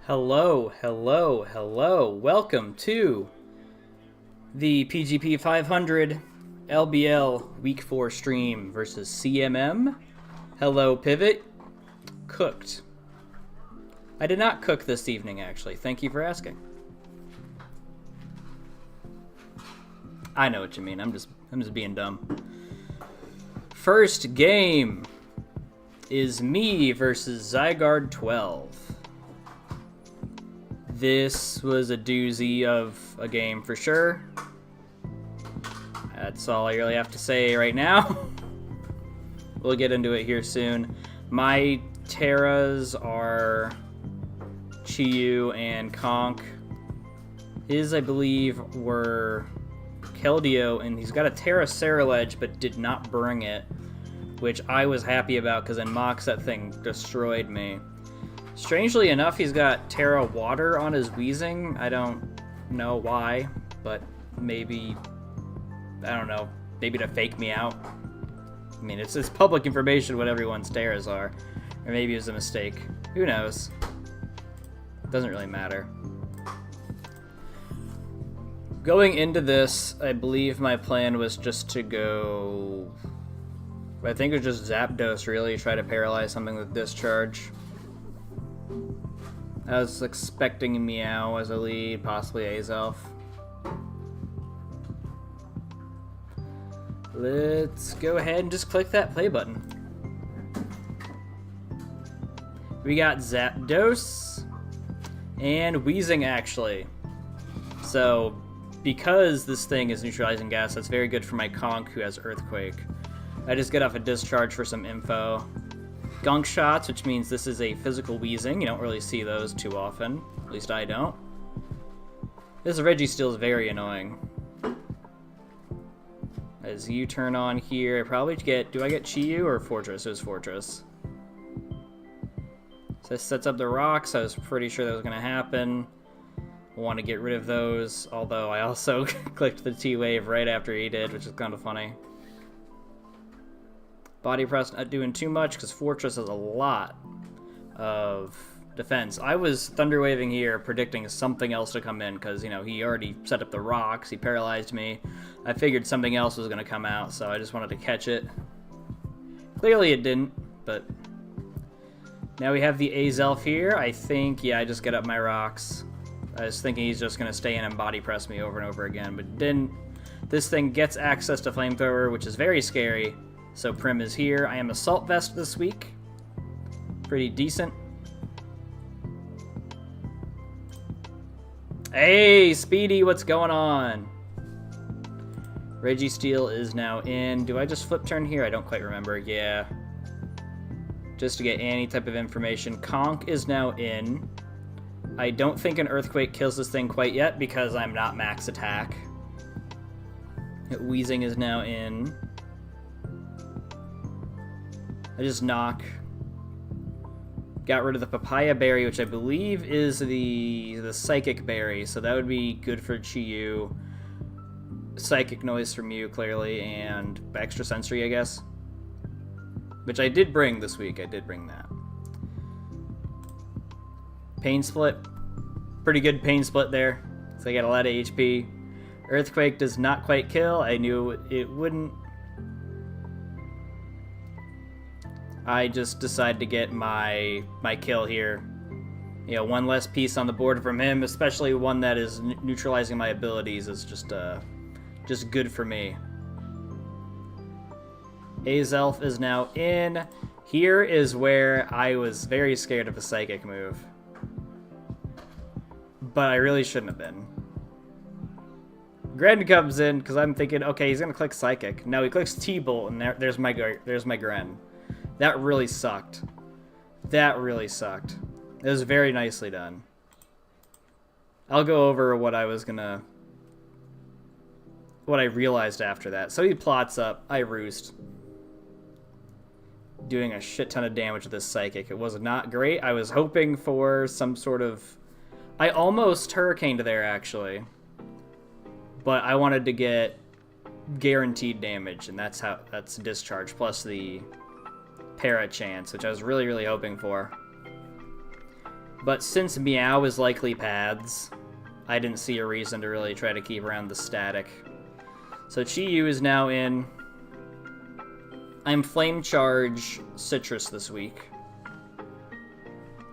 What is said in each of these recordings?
Hello, hello, hello. Welcome to the PGP 500 LBL Week 4 stream versus CMM. Hello, Pivot. Cooked. I did not cook this evening, actually. Thank you for asking. I know what you mean. I'm just being dumb. First game is me versus Zygarde 12. This was a doozy of a game for sure. That's all I really have to say right now. We'll get into it here soon. My Terras are Chiyu and Conk. His, I believe, were Keldeo, and he's got a Terra Ceruledge, but did not bring it, which I was happy about because in Mox that thing destroyed me. Strangely enough, he's got Terra Water on his Weezing. I don't know why, but maybe, I don't know, maybe to fake me out. I mean, it's public information what everyone's Terras are. Or maybe it was a mistake. Who knows? Doesn't really matter. Going into this, I believe my plan was just to go... I think it was just Zapdos, really, try to paralyze something with Discharge. I was expecting Meow as a lead, possibly Azelf. Let's go ahead and just click that play button. We got Zapdos and Weezing, actually. So, because this thing is neutralizing gas, that's very good for my Conk, who has Earthquake. I just get off a Discharge for some info. Gunk Shots, which means this is a physical Weezing. You don't really see those too often. At least I don't. This Registeel is very annoying. As you turn on here, I probably get... Do I get Chiyu or Fortress? It was Fortress. So this sets up the rocks. I was pretty sure that was going to happen. I want to get rid of those, although I also clicked the T-Wave right after he did, which is kind of funny. Body Press not doing too much because Fortress has a lot of defense. I was Thunder Waving here, predicting something else to come in because, you know, he already set up the rocks. He paralyzed me. I figured something else was going to come out, so I just wanted to catch it. Clearly it didn't, but now we have the Azelf here. I think, yeah, I just get up my rocks. I was thinking he's just going to stay in and Body Press me over and over again, but didn't. This thing gets access to Flamethrower, which is very scary. So Prim is here. I am Assault Vest this week. Pretty decent. Hey, Speedy, what's going on? Registeel is now in. Do I just flip turn here? I don't quite remember. Yeah. Just to get any type of information. Conk is now in. I don't think an Earthquake kills this thing quite yet because I'm not max attack. Weezing is now in. I just knock. Got rid of the Papaya Berry, which I believe is the Psychic Berry, so that would be good for Chiyu. Psychic Noise from you, clearly, and Extra Sensory, I guess. Which I did bring this week. I did bring that. Pain Split. Pretty good Pain Split there. So I got a lot of HP. Earthquake does not quite kill. I knew it wouldn't. I just decided to get my kill here. You know, one less piece on the board from him, especially one that is neutralizing my abilities, is just good for me. Azelf is now in. Here is where I was very scared of a Psychic move. But I really shouldn't have been. Gren comes in, because I'm thinking, okay, he's going to click Psychic. No, he clicks T-Bolt, and there's my Gren. That really sucked. That really sucked. It was very nicely done. I'll go over what I realized after that. So he plots up. I roost. Doing a shit ton of damage with this Psychic. It was not great. I was hoping for some sort of... I almost Hurricaned there, actually. But I wanted to get guaranteed damage, and that's Discharge, plus the... Para chance, which I was really, really hoping for. But since Meow is likely paths, I didn't see a reason to really try to keep around the static. So Chi-Yu is now in. I'm Flame Charge Citrus this week.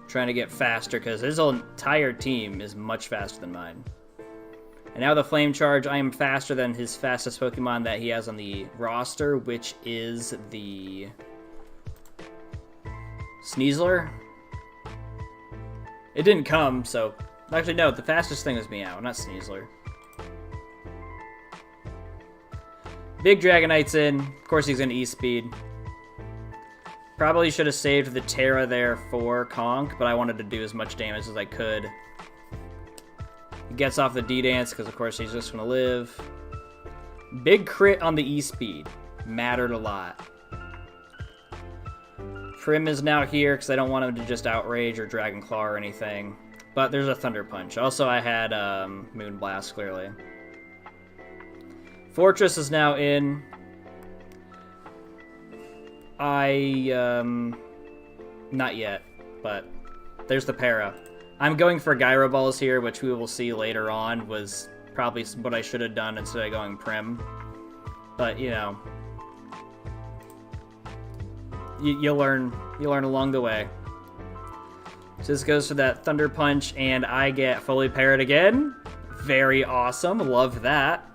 Trying to get faster, because his entire team is much faster than mine. And now the Flame Charge, I am faster than his fastest Pokemon that he has on the roster, which is the Sneasler. It didn't come, so... Actually, no, the fastest thing was Meow, not Sneasler. Big Dragonite's in. Of course he's going to E-Speed. Probably should have saved the Terra there for Conk, but I wanted to do as much damage as I could. He gets off the D-Dance, because of course he's just going to live. Big crit on the E-Speed. Mattered a lot. Prim is now here, because I don't want him to just Outrage or Dragon Claw or anything. But there's a Thunder Punch. Also, I had Moon Blast, clearly. Fortress is now in. Not yet, but there's the Para. I'm going for Gyro Balls here, which we will see later on was probably what I should have done instead of going Prim. But, you know, you'll learn along the way. So this goes for that Thunder Punch, and I get fully parried again. Very awesome. Love that.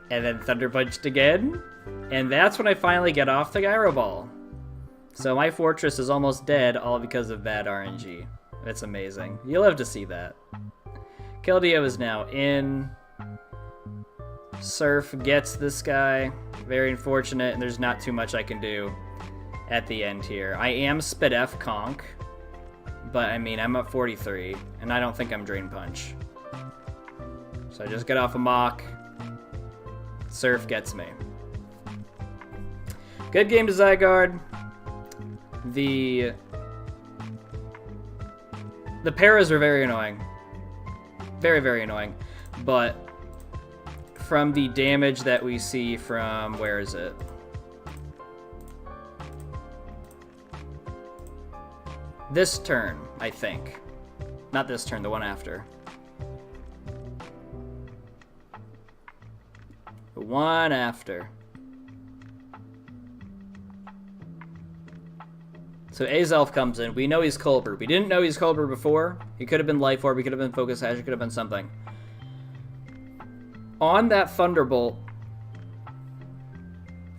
And then Thunder Punched again. And that's when I finally get off the Gyro Ball. So my Fortress is almost dead, all because of bad RNG. It's amazing. You'll have to see that. Keldeo is now in. Surf gets this guy. Very unfortunate, and there's not too much I can do at the end here. I am Spidef Conk, but I mean, I'm at 43, and I don't think I'm Drain Punch. So I just get off a Mach. Surf gets me. Good game to Zygarde. The Paras are very annoying. Very, very annoying. But from the damage that we see from, where is it? This turn, I think. Not this turn, the one after. The one after. So Azelf comes in. We know he's Colbur. We didn't know he's Colbur before. He could have been Life Orb. He could have been Focus Sash. He could have been something. On that Thunderbolt,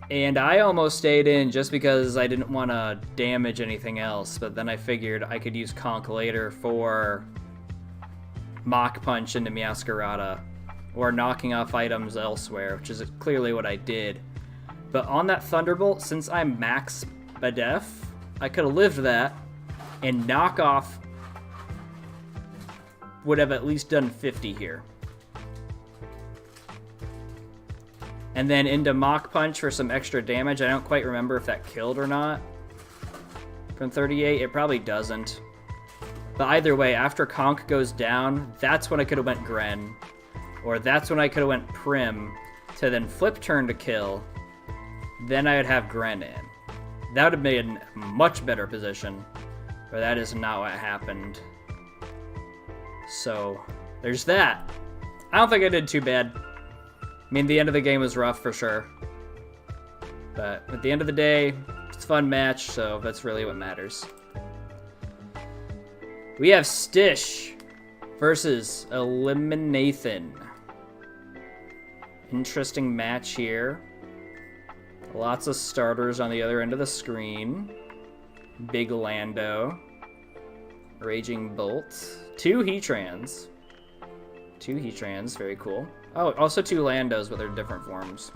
and I almost stayed in just because I didn't want to damage anything else, but then I figured I could use Conk later for Mach Punch into Meowscarada, or knocking off items elsewhere, which is clearly what I did. But on that Thunderbolt, since I'm Max Badef, I could have lived that, and knock off would have at least done 50 here. And then into Mach Punch for some extra damage. I don't quite remember if that killed or not. From 38, it probably doesn't. But either way, after Conk goes down, that's when I could have went Gren. Or that's when I could have went Prim to then flip turn to kill. Then I would have Gren in. That would have made a much better position. But that is not what happened. So, there's that. I don't think I did too bad. I mean, the end of the game was rough for sure. But at the end of the day, it's a fun match, so that's really what matters. We have Stish versus Eliminathan. Interesting match here. Lots of starters on the other end of the screen. Big Lando. Raging Bolt. Two Heatrans. Two Heatrans, very cool. Oh, also two Landos, but they're different forms.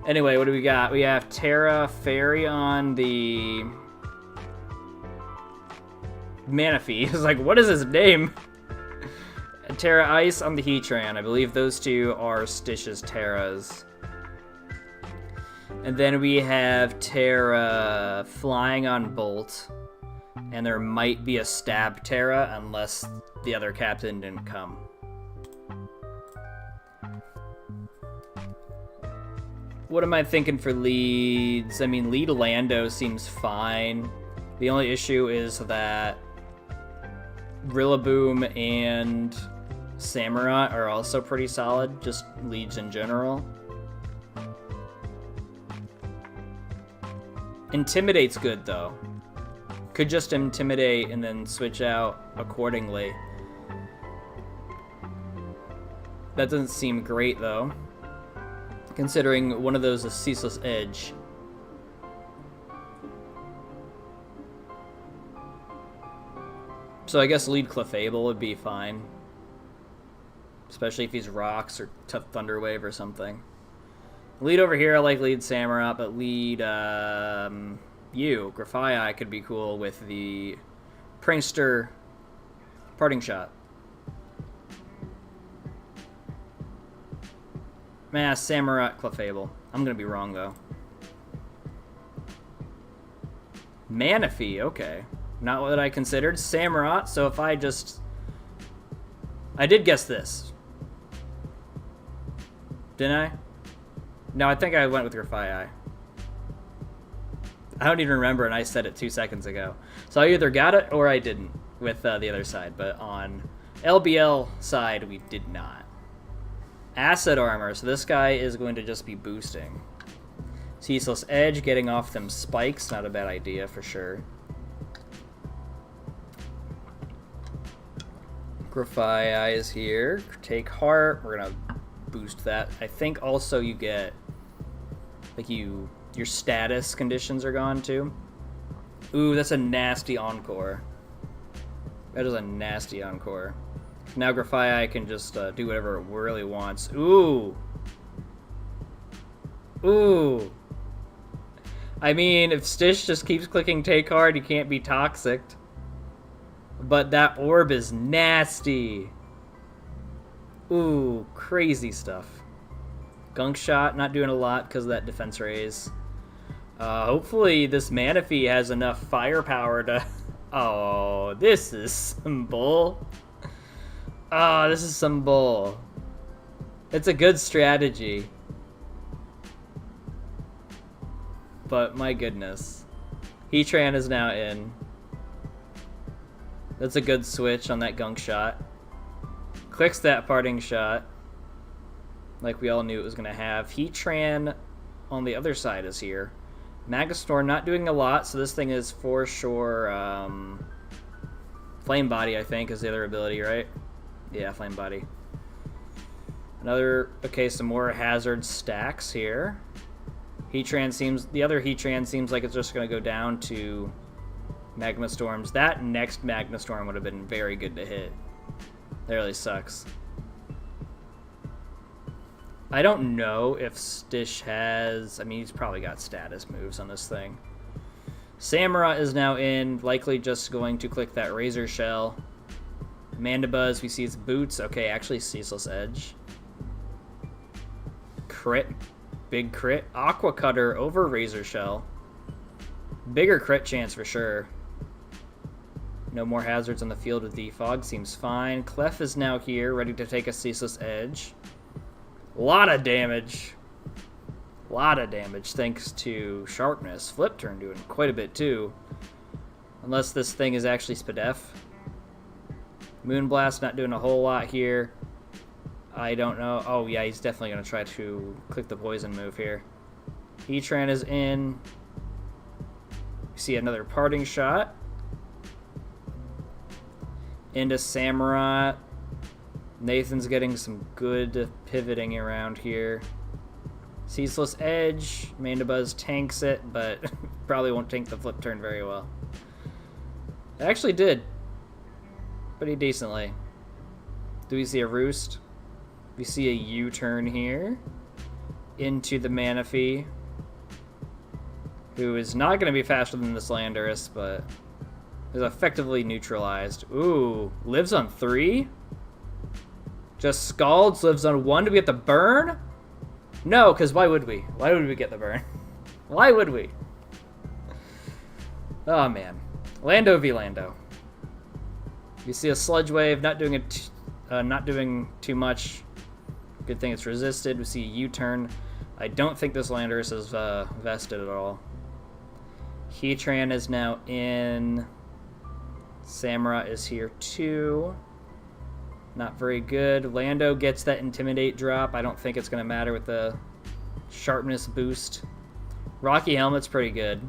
Anyway, what do we got? We have Terra Fairy on the Manaphy. It's like, what is his name? Terra Ice on the Heatran. I believe those two are Stish's Terras. And then we have Terra Flying on Bolt. And there might be a Stab Terra unless the other captain didn't come. What am I thinking for leads? I mean, lead Lando seems fine. The only issue is that Rillaboom and Samurott are also pretty solid, just leads in general. Intimidate's good, though. Could just Intimidate and then switch out accordingly. That doesn't seem great, though, considering one of those is Ceaseless Edge. So I guess lead Clefable would be fine. Especially if he's Rocks or Tough Thunder Wave or something. Lead over here, I like lead Samurott, but lead Grafaiai could be cool with the Prankster Parting Shot. Samurott Clefable. I'm gonna be wrong though. Manaphy, okay. Not what I considered. Samurott, so if I did guess this. Didn't I? No, I think I went with Grafaiai. I don't even remember, and I said it 2 seconds ago. So I either got it or I didn't with the other side, but on LBL side, we did not. Acid Armor, so this guy is going to just be boosting. Ceaseless Edge, getting off them spikes, not a bad idea for sure. Grafaiai is here. Take Heart, we're gonna boost that. I think also you get, like, your status conditions are gone too. Ooh, that's a nasty Encore. That is a nasty Encore. Now Grafaiai can just do whatever it really wants. Ooh. Ooh. I mean, if Stitch just keeps clicking Take Hard, you can't be toxic. But that orb is nasty. Ooh, crazy stuff. Gunk Shot, not doing a lot because of that defense raise. Hopefully this Manaphy has enough firepower to... Oh, this is some bull. Oh, this is some bull. It's a good strategy. But my goodness. Heatran is now in. That's a good switch on that Gunk Shot. Clicks that Parting Shot. Like we all knew it was going to have. Heatran on the other side is here. Magnastorm not doing a lot, so this thing is for sure Flame Body, I think, is the other ability, right? Yeah, Flame Body. Okay, some more hazard stacks here. The other Heatran seems like it's just going to go down to Magma Storms. That next Magma Storm would have been very good to hit. That really sucks. I don't know if Stitch has... I mean, he's probably got status moves on this thing. Samurott is now in, likely just going to click that Razor Shell. Mandibuzz, we see its boots. Okay, actually Ceaseless Edge. Crit. Big crit. Aqua Cutter over Razor Shell. Bigger crit chance for sure. No more hazards on the field with Defog. Seems fine. Clef is now here, ready to take a Ceaseless Edge. A lot of damage. A lot of damage thanks to Sharpness. Flip Turn doing quite a bit too. Unless this thing is actually Spadef. Moonblast not doing a whole lot here. I don't know. Oh yeah, he's definitely going to try to click the poison move here. Heatran is in. We see another Parting Shot. Into Samurott. Nathan's getting some good pivoting around here. Ceaseless Edge. Mandibuzz tanks it, but probably won't tank the Flip Turn very well. It actually did. Pretty decently. Do we see a Roost? We see a U-turn here. Into the Manaphy. Who is not going to be faster than this Landorus, but is effectively neutralized. Ooh, lives on 3? Just Scalds, lives on 1. Do we get the burn? No, because why would we? Why would we get the burn? Why would we? Oh, man. Lando v. Lando. You see a Sludge Wave, not doing too much. Good thing it's resisted. We see a U-turn. I don't think this Landorus is vested at all. Heatran is now in. Samurott is here too. Not very good. Lando gets that Intimidate drop. I don't think it's going to matter with the Sharpness boost. Rocky Helmet's pretty good.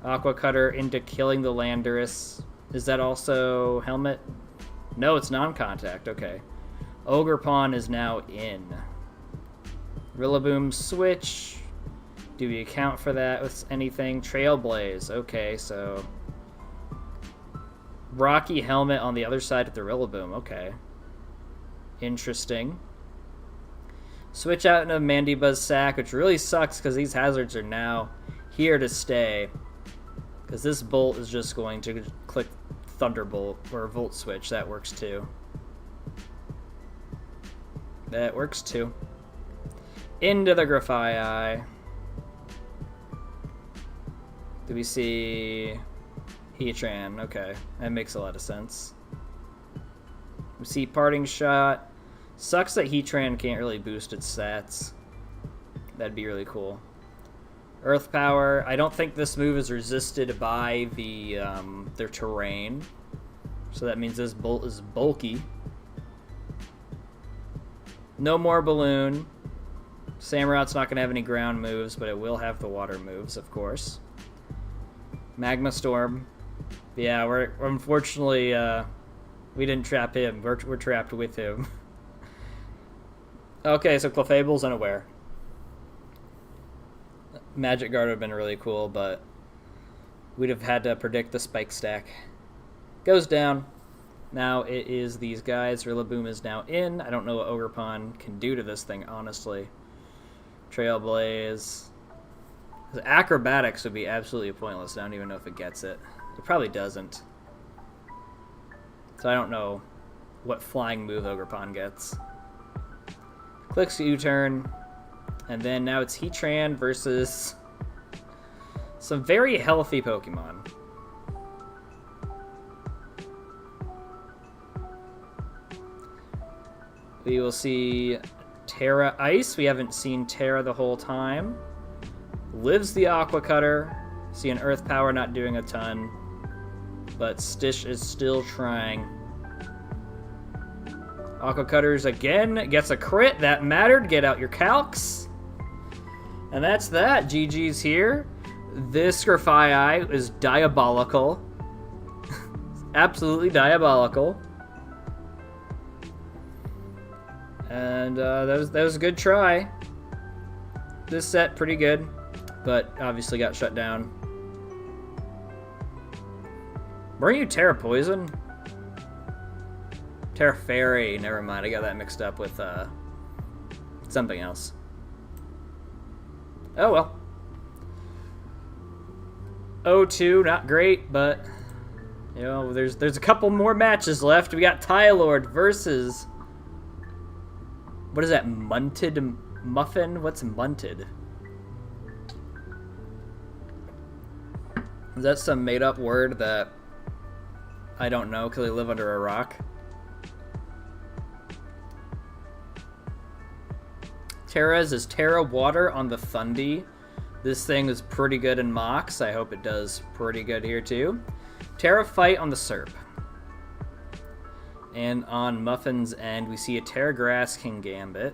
Aqua Cutter into killing the Landorus. Is that also Helmet? No, it's non-contact. Okay. Ogerpon is now in. Rillaboom switch. Do we account for that with anything? Trailblaze. Okay, so... Rocky Helmet on the other side of the Rillaboom. Okay. Interesting. Switch out into Mandibuzz Sack, which really sucks because these hazards are now here to stay. Because this Bolt is just going to click Thunderbolt or Volt Switch. That works too. That works too. Into the Grafaiai. Do we see Heatran? Okay, that makes a lot of sense. We see Parting Shot. Sucks that Heatran can't really boost its stats. That'd be really cool. Earth Power. I don't think this move is resisted by the their terrain. So that means this Bolt is bulky. No more Balloon. Samurott's not going to have any ground moves, but it will have the water moves, of course. Magma Storm. Yeah, we're unfortunately we didn't trap him. We're trapped with him. Okay, so Clefable's unaware. Magic Guard would have been really cool, but we'd have had to predict the Spike Stack. Goes down. Now it is these guys. Rillaboom is now in. I don't know what Ogerpon can do to this thing, honestly. Trailblaze. The Acrobatics would be absolutely pointless. I don't even know if it gets it. It probably doesn't. So I don't know what flying move Ogerpon gets. Clicks U-turn. And then now it's Heatran versus some very healthy Pokemon. We will see Terra Ice. We haven't seen Terra the whole time. Lives the Aqua Cutter. See an Earth Power not doing a ton. But Stitch is still trying. Aqua Cutters again. Gets a crit. That mattered. Get out your calcs. And that's that. GG's here. This Grafaiai is diabolical. Absolutely diabolical. And that was a good try. This set, pretty good. But obviously got shut down. Weren't you Terra Poison? Terra Fairy. Never mind. I got that mixed up with something else. Oh well. 0-2, not great, but you know, there's a couple more matches left. We got Tylord versus, what is that? Munted Muffin? What's munted? Is that some made-up word that I don't know because I live under a rock? Terra's is Terra Water on the Thundy. This thing is pretty good in Mox. I hope it does pretty good here too. Terra Fight on the Serp. And on Muffin's end, we see a Terra Grass King Gambit.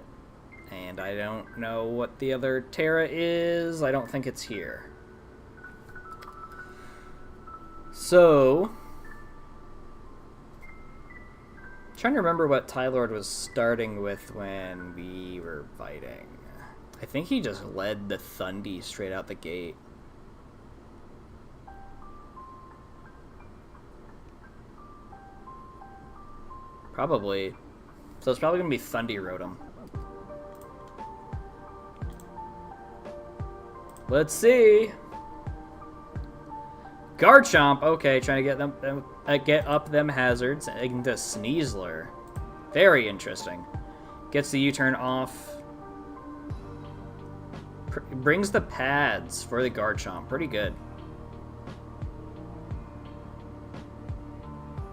And I don't know what the other Terra is. I don't think it's here. So, trying to remember what Tylord was starting with when we were fighting. I think he just led the Thundy straight out the gate. Probably. So it's probably going to be Thundy Rotom. Let's see. Garchomp. Okay, trying to get up them hazards into Sneasler. Very interesting. Gets the U-turn off. Brings the pads for the Garchomp. Pretty good.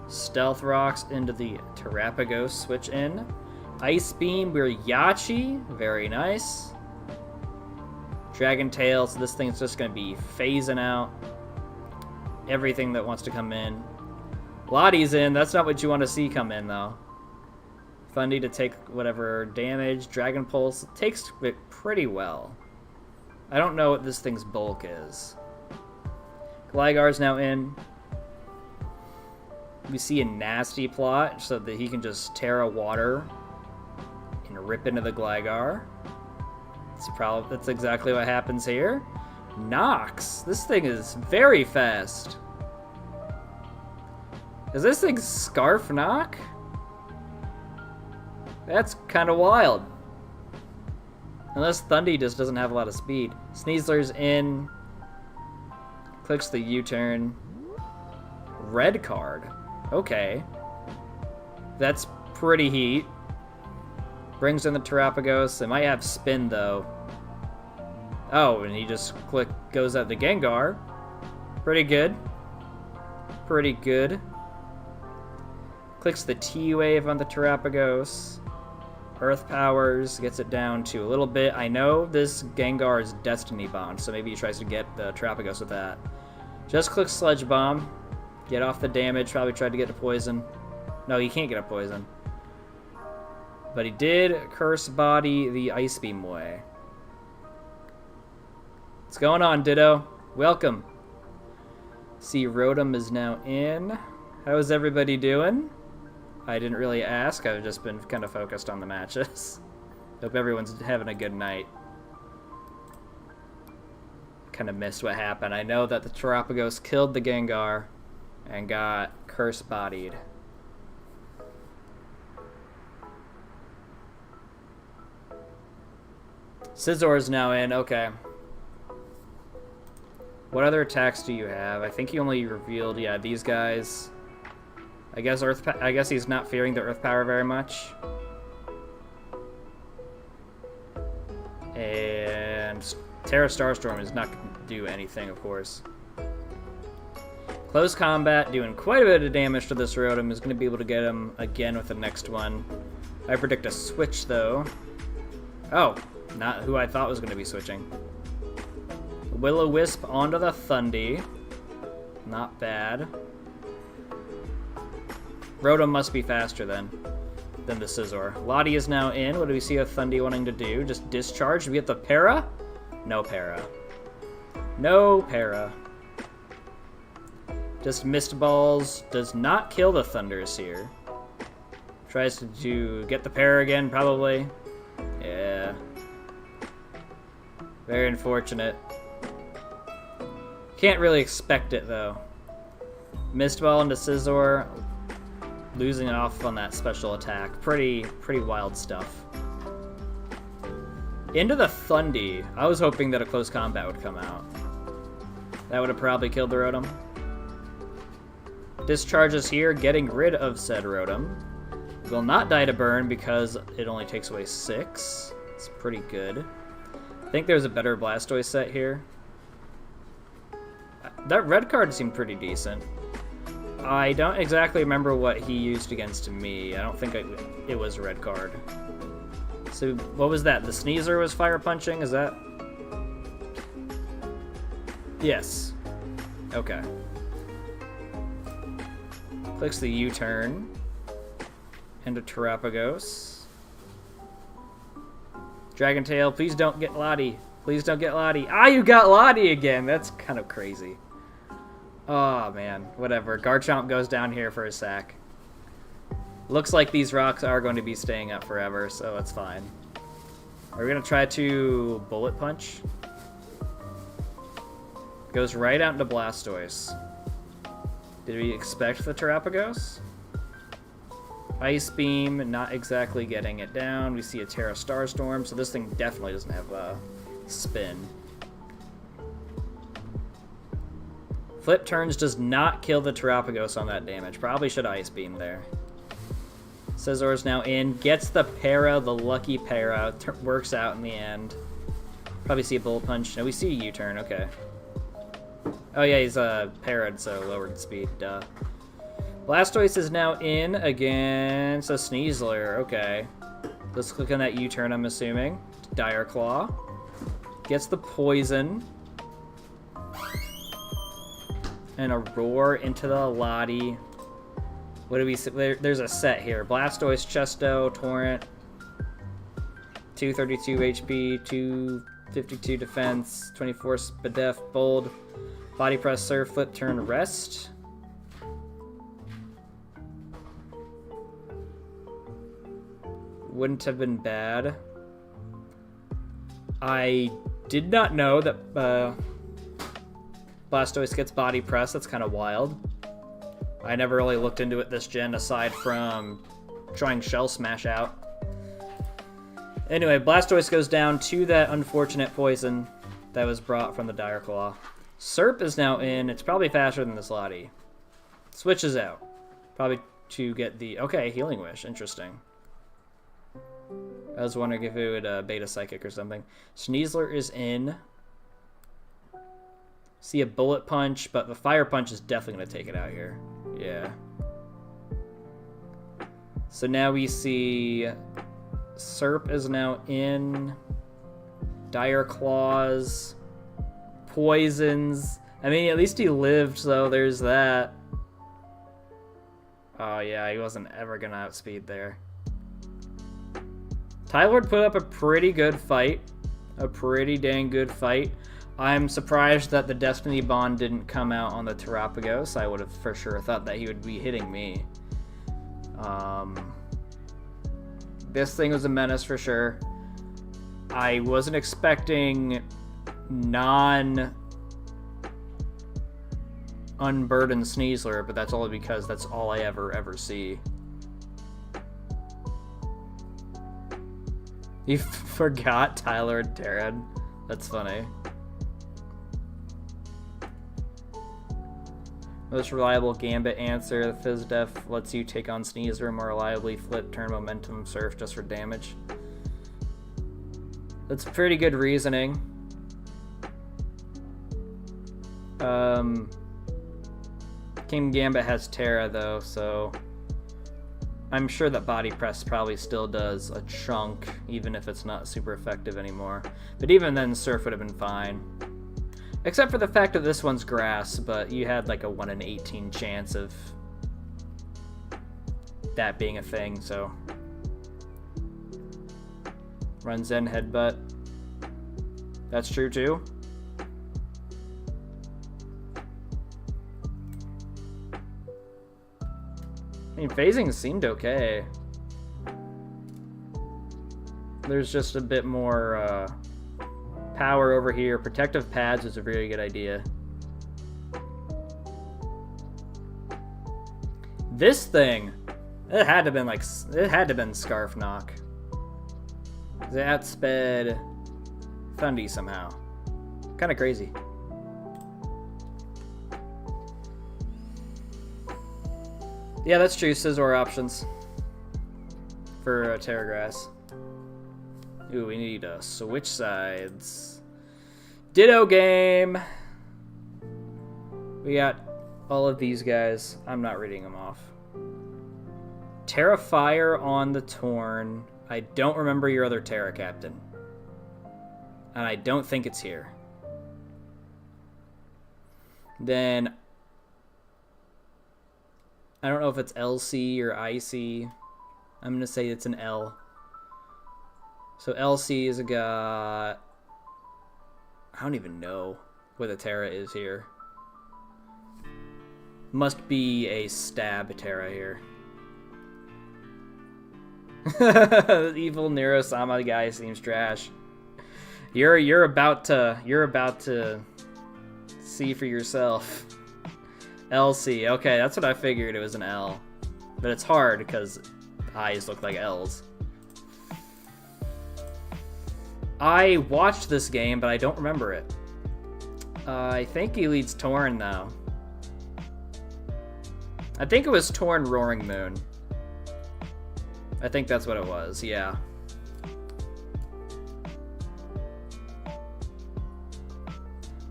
Stealth Rocks into the Terapagos. Switch in. Ice Beam. We're Yachi. Very nice. Dragon Tail, so this thing's just going to be phasing out everything that wants to come in. Lottie's in. That's not what you want to see come in, though. Thundy to take whatever damage. Dragon Pulse takes it pretty well. I don't know what this thing's bulk is. Gligar's now in. We see a nasty plot so that he can just Terra Water and rip into the Gligar. That's exactly what happens here. Nox. This thing is very fast. Is this thing Scarf Knock? That's kind of wild. Unless Thundy just doesn't have a lot of speed. Sneasler's in. Clicks the U-turn. Red card. Okay. That's pretty heat. Brings in the Terapagos. It might have spin, though. Oh, and he just goes at the Gengar. Pretty good. Pretty good. Clicks the T-Wave on the Terapagos. Earth Powers, gets it down to a little bit. I know this Gengar is Destiny Bond, so maybe he tries to get the Terapagos with that. Just clicks Sludge Bomb. Get off the damage. Probably tried to get a poison. No, he can't get a poison. But he did Curse Body the Ice Beam way. What's going on, Ditto? Welcome. See, Rotom is now in. How's everybody doing? I didn't really ask. I've just been kind of focused on the matches. Hope everyone's having a good night. Kind of missed what happened. I know that the Terapagos killed the Gengar and got Curse Bodied. Scizor is now in. Okay. What other attacks do you have? I think you only revealed, yeah, these guys. I guess he's not fearing the Earth Power very much. And Terra Starstorm is not going to do anything, of course. Close Combat, doing quite a bit of damage to this Rotom, is going to be able to get him again with the next one. I predict a switch, though. Oh, not who I thought was going to be switching. Will-O-Wisp onto the Thundy. Not bad. Rotom must be faster then than the Scizor. Lottie is now in. What do we see a Thundy wanting to do? Just discharge? Do we get the Para? No Para. No Para. Just Mist Balls. Does not kill the Thunderseer. Tries to get the Para again, probably. Yeah. Very unfortunate. Can't really expect it, though. Mist Ball into Scizor. Losing it off on that special attack. Pretty wild stuff. Into the Thundy. I was hoping that a close combat would come out. That would have probably killed the Rotom. Discharges here, getting rid of said Rotom. Will not die to burn because it only takes away 6. It's pretty good. I think there's a better Blastoise set here. That red card seemed pretty decent. I don't exactly remember what he used against me. I don't think it was a red card. So, what was that? The Sneasler was fire punching? Is that... Yes. Okay. Clicks the U-turn. Into Terapagos. Dragon Tail, please don't get Lottie. Please don't get Lottie. Ah, you got Lottie again! That's kind of crazy. Oh, man. Whatever. Garchomp goes down here for a sack. Looks like these rocks are going to be staying up forever, so it's fine. Are we going to try to Bullet Punch? Goes right out into Blastoise. Did we expect the Terapagos? Ice Beam, not exactly getting it down. We see a Terra Starstorm, so this thing definitely doesn't have spin. Flip Turns does not kill the Terapagos on that damage. Probably should Ice Beam there. Scizor's now in. Gets the Para, the lucky Para. Works out in the end. Probably see a Bullet Punch. No, we see a U-turn. Okay. Oh yeah, he's para'd, so lowered speed. Duh. Blastoise is now in against a Sneasler. Okay. Let's click on that U-turn, I'm assuming. Dire Claw. Gets the poison. And a roar into the Lottie. What do we see? There's a set here. Blastoise, Chesto, Torrent. 232 HP, 252 defense, 24 Spadef, Bold. Body Press, Surf, Flip, Turn, Rest. Wouldn't have been bad. I did not know that Blastoise gets Body Press. That's kind of wild. I never really looked into it this gen aside from trying Shell Smash out. Anyway, Blastoise goes down to that unfortunate poison that was brought from the Dire Claw. Serp is now in. It's probably faster than this Lottie. Switches out. Probably to get the... Okay, Healing Wish. Interesting. I was wondering if it would Beta Psychic or something. Sneasler is in. See a Bullet Punch, but the Fire Punch is definitely going to take it out here. Yeah. So now we see Serp is now in. Dire Claws. Poisons. I mean, at least he lived, so there's that. Oh yeah, he wasn't ever going to outspeed there. Tylord put up a pretty good fight. A pretty dang good fight. I'm surprised that the Destiny Bond didn't come out on the Terapagos. I would have for sure thought that he would be hitting me. This thing was a menace for sure. I wasn't expecting non-unburdened Sneasler, but that's only because that's all I ever see. You forgot Tyler and Terran. That's funny. Most reliable Gambit answer. The Fizz Def lets you take on Sneasler more reliably. Flip, turn, momentum, surf just for damage. That's pretty good reasoning. King Gambit has Terra though, so I'm sure that Body Press probably still does a chunk, even if it's not super effective anymore. But even then, Surf would have been fine. Except for the fact that this one's grass, but you had like a 1 in 18 chance of that being a thing, so. Run Zen Headbutt. That's true too. I mean, phasing seemed okay. There's just a bit more power over here. Protective Pads is a really good idea. This thing, it had to have been Scarf Knock. It outsped Thundy somehow. Kind of crazy. Yeah, that's true. Scizor options for Terragrass. Ooh, we need to switch sides. Ditto game. We got all of these guys. I'm not reading them off. Terra Fire on the Torn. I don't remember your other Terra Captain. And I don't think it's here. Then I don't know if it's LC or IC. I'm going to say it's an L. So LC is a guy. I don't even know what the Terra is here. Must be a stab Terra here. The evil Neurosama guy seems trash. You're about to see for yourself. LC. Okay, that's what I figured. It was an L, but it's hard because eyes look like L's. I watched this game, but I don't remember it. I think he leads Torn, though. I think it was Torn Roaring Moon. I think that's what it was, yeah.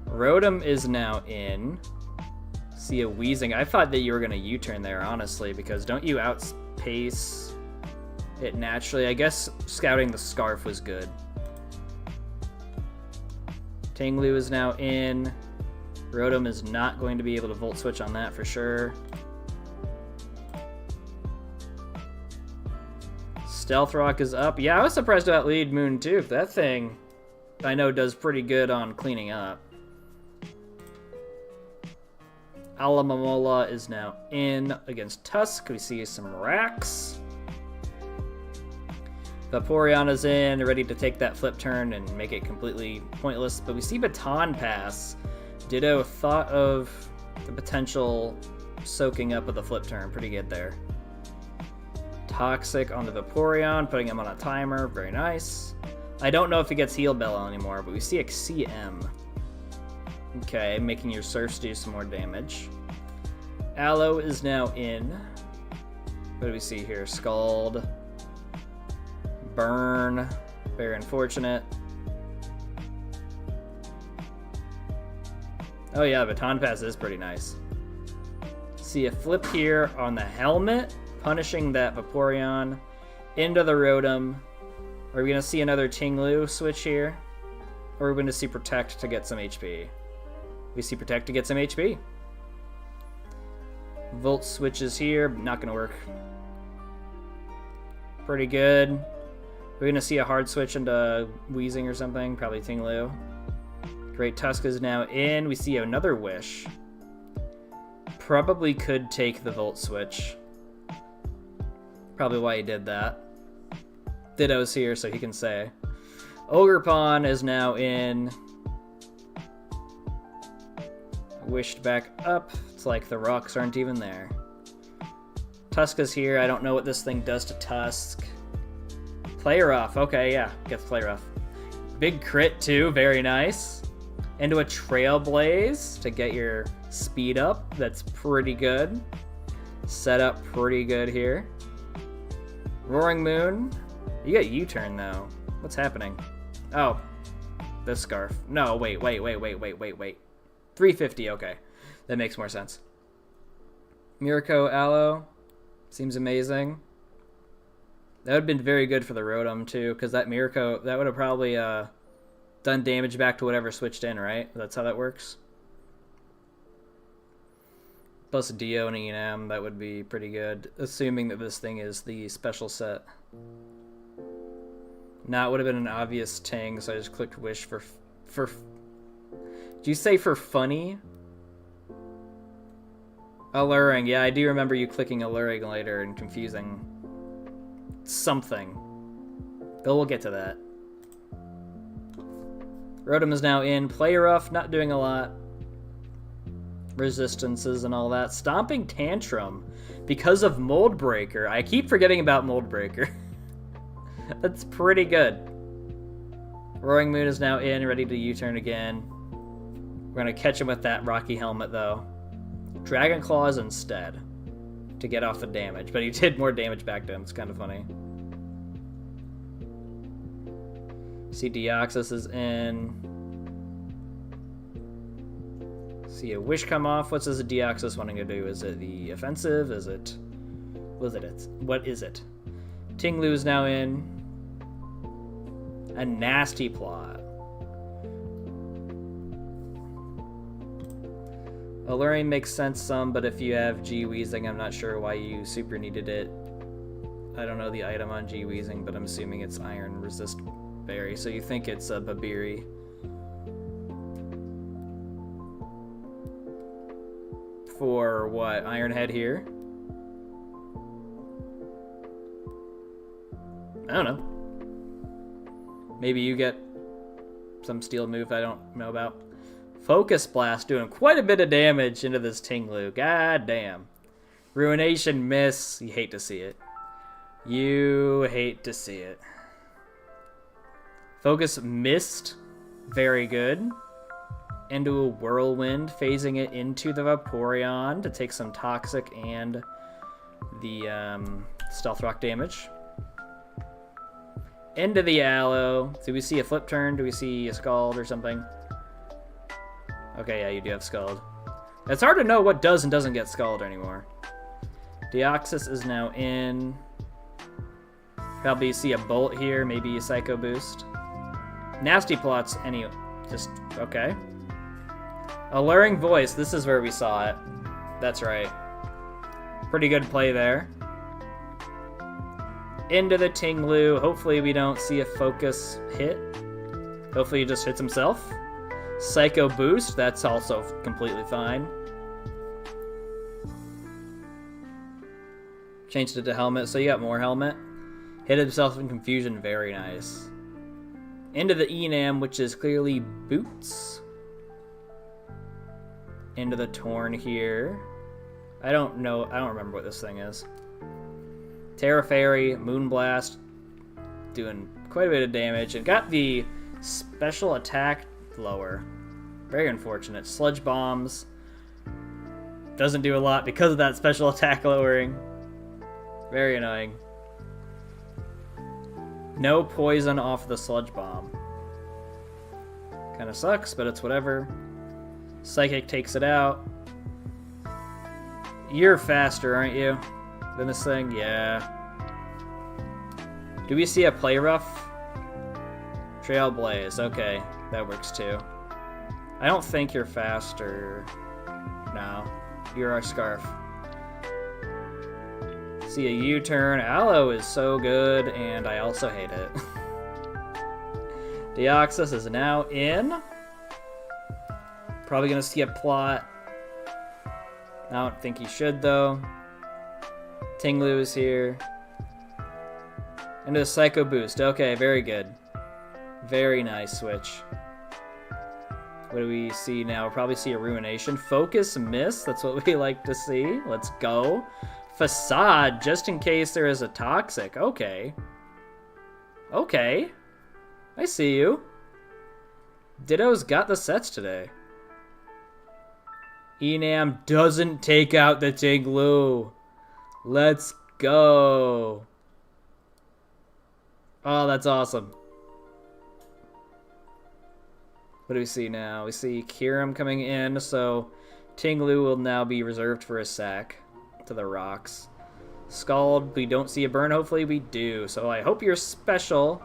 Rotom is now in. See a Weezing. I thought that you were going to U-turn there, honestly, because don't you outpace it naturally? I guess scouting the Scarf was good. Tinglu is now in. Rotom is not going to be able to Volt Switch on that for sure. Stealth Rock is up. Yeah, I was surprised about Lead Moon too. That thing, I know, does pretty good on cleaning up. Alamamola is now in against Tusk. We see some racks. Vaporeon is in, ready to take that flip turn and make it completely pointless. But we see Baton Pass. Ditto thought of the potential soaking up of the flip turn. Pretty good there. Toxic on the Vaporeon, putting him on a timer. Very nice. I don't know if he gets Heal Bell anymore, but we see a CM. Okay, making your Surfs do some more damage. Aloe is now in. What do we see here? Scald. Burn. Very unfortunate. Oh yeah, Baton Pass is pretty nice. See a flip here on the helmet, punishing that Vaporeon into the Rotom. Are we going to see another Tinglu switch here? Or are we going to see Protect to get some HP? We see Protect to get some HP. Volt switches here, not going to work. Pretty good. We're going to see a hard switch into Weezing or something, probably Tinglu. Great Tusk is now in. We see another Wish. Probably could take the Volt switch. Probably why he did that. Ditto's here, so he can say. Ogerpon is now in. Wished back up. It's like the rocks aren't even there. Tusk is here. I don't know what this thing does to Tusk. Player off. Okay, yeah. Gets player off. Big crit, too. Very nice. Into a Trailblaze to get your speed up. That's pretty good. Set up pretty good here. Roaring Moon. You got U-turn, though. What's happening? Oh. This Scarf. No, wait. 350, okay. That makes more sense. Mirko Aloe. Seems amazing. That would have been very good for the Rotom, too, because that Mirko, that would have probably done damage back to whatever switched in, right? That's how that works. Plus Dio and E&M, that would be pretty good, assuming that this thing is the special set. Now it would have been an obvious Ting, so I just clicked Wish for... Did you say for funny? Alluring, yeah, I do remember you clicking Alluring later and confusing something. But we'll get to that. Rotom is now in. Play Rough, not doing a lot. Resistances and all that. Stomping Tantrum because of Mold Breaker. I keep forgetting about Mold Breaker. That's pretty good. Roaring Moon is now in, ready to U-turn again. We're going to catch him with that Rocky Helmet, though. Dragon Claws instead to get off the damage, but he did more damage back to him. It's kind of funny. See Deoxys is in. See a Wish come off. What's this Deoxys wanting to do? Is it the offensive? Is it... What is it? Tinglu is now in. A Nasty Plot. Alluring makes sense some, but if you have G-Weezing, I'm not sure why you super needed it. I don't know the item on G-Weezing, but I'm assuming it's Iron Resist Berry, so you think it's a Babiri. For what? Iron Head here? I don't know. Maybe you get some steel move I don't know about. Focus Blast doing quite a bit of damage into this Tinglu. God damn. Ruination miss. You hate to see it. You hate to see it. Focus missed. Very good. Into a Whirlwind, phasing it into the Vaporeon to take some Toxic and the Stealth Rock damage. Into the Aloe. Do we see a Flip Turn? Do we see a Scald or something? Okay, yeah, you do have Scald. It's hard to know what does and doesn't get Scald anymore. Deoxys is now in. Probably see a Bolt here, maybe a Psycho Boost. Nasty Plot's Just, okay. Alluring Voice. This is where we saw it. That's right. Pretty good play there. Into the Tinglu. Hopefully we don't see a focus hit. Hopefully he just hits himself. Psycho Boost. That's also completely fine. Changed it to Helmet, so you got more Helmet. Hit himself in Confusion. Very nice. Into the Enam, which is clearly Boots. Into the Torn here. I don't know. I don't remember what this thing is. Terra Fairy, Moonblast, doing quite a bit of damage. It got the special attack lower. Very unfortunate. Sludge Bombs. Doesn't do a lot because of that special attack lowering. Very annoying. No poison off the Sludge Bomb. Kind of sucks, but it's whatever. Psychic takes it out. You're faster, aren't you? Than this thing? Yeah. Do we see a Play Rough? Trailblaze. Okay, that works too. I don't think you're faster. No. You're our Scarf. See a U-turn. Aloe is so good, and I also hate it. Deoxys is now in. Probably gonna see a plot. I don't think he should, though. Tinglu is here. Into a Psycho Boost. Okay, very good. Very nice switch. What do we see now? We'll probably see a Ruination. Focus Miss. That's what we like to see. Let's go. Facade, just in case there is a Toxic. Okay. Okay. I see you. Ditto's got the sets today. Enam doesn't take out the Tinglu. Let's go. Oh, that's awesome. What do we see now? We see Kyurem coming in, so Tinglu will now be reserved for a sack to the rocks. Scald, we don't see a burn. Hopefully we do. So I hope you're special.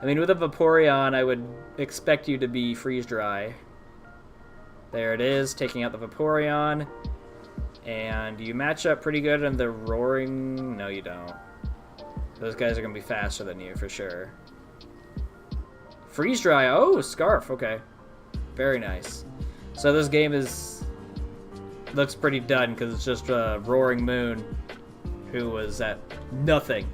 I mean, with a Vaporeon, I would expect you to be freeze dry. There it is, taking out the Vaporeon. And you match up pretty good in the Roaring... No, you don't. Those guys are going to be faster than you, for sure. Freeze dry. Oh, Scarf. Okay. Very nice. So this game looks pretty done, because it's just a Roaring Moon who was at nothing.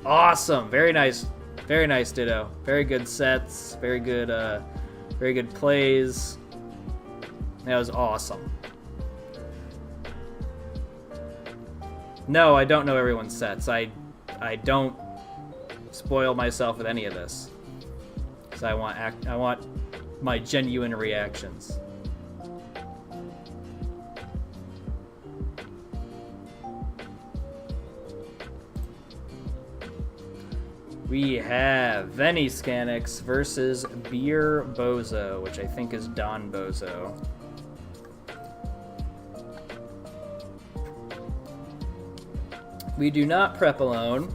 Awesome. Very nice. Very nice, Ditto. Very good sets. Very good plays. That was awesome. No, I don't know everyone's sets. I don't spoil myself with any of this. Because I want my genuine reactions. We have Venny Scanix versus Beer Bozo, which I think is Don Bozo. We do not prep alone.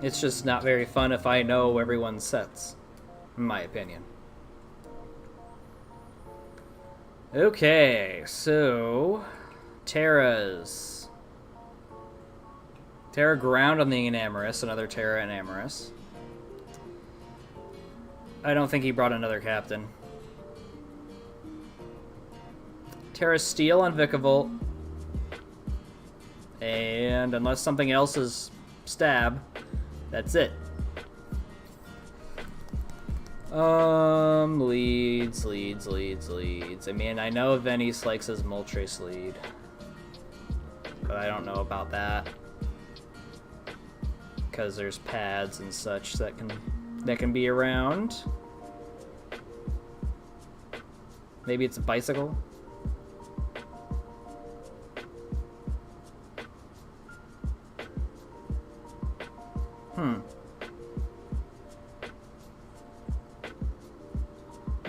It's just not very fun if I know everyone's sets, in my opinion. Okay, so Terra Ground on the Enamorous, another Terra Enamorous. I don't think he brought another captain. Terra Steel on Vikavolt. And unless something else is Stab, that's it. Leads. I mean, I know Venice likes his Moltres lead, but I don't know about that. Because there's pads and such that can be around. Maybe it's a bicycle.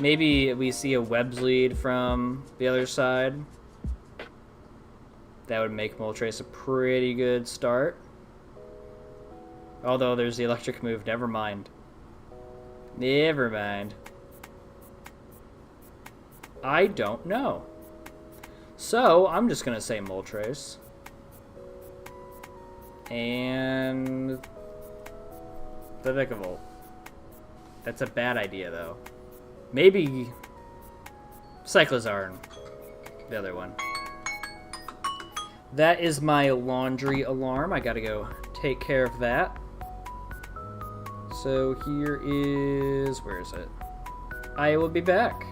Maybe we see a Webs lead from the other side. That would make Moltres a pretty good start. Although there's the electric move. Never mind. Never mind. I don't know. So, I'm just going to say Moltres. And the Vikavolt. That's a bad idea, though. Maybe Cyclizar, the other one. That is my laundry alarm. I gotta go take care of that. So here is... where is it? I will be back.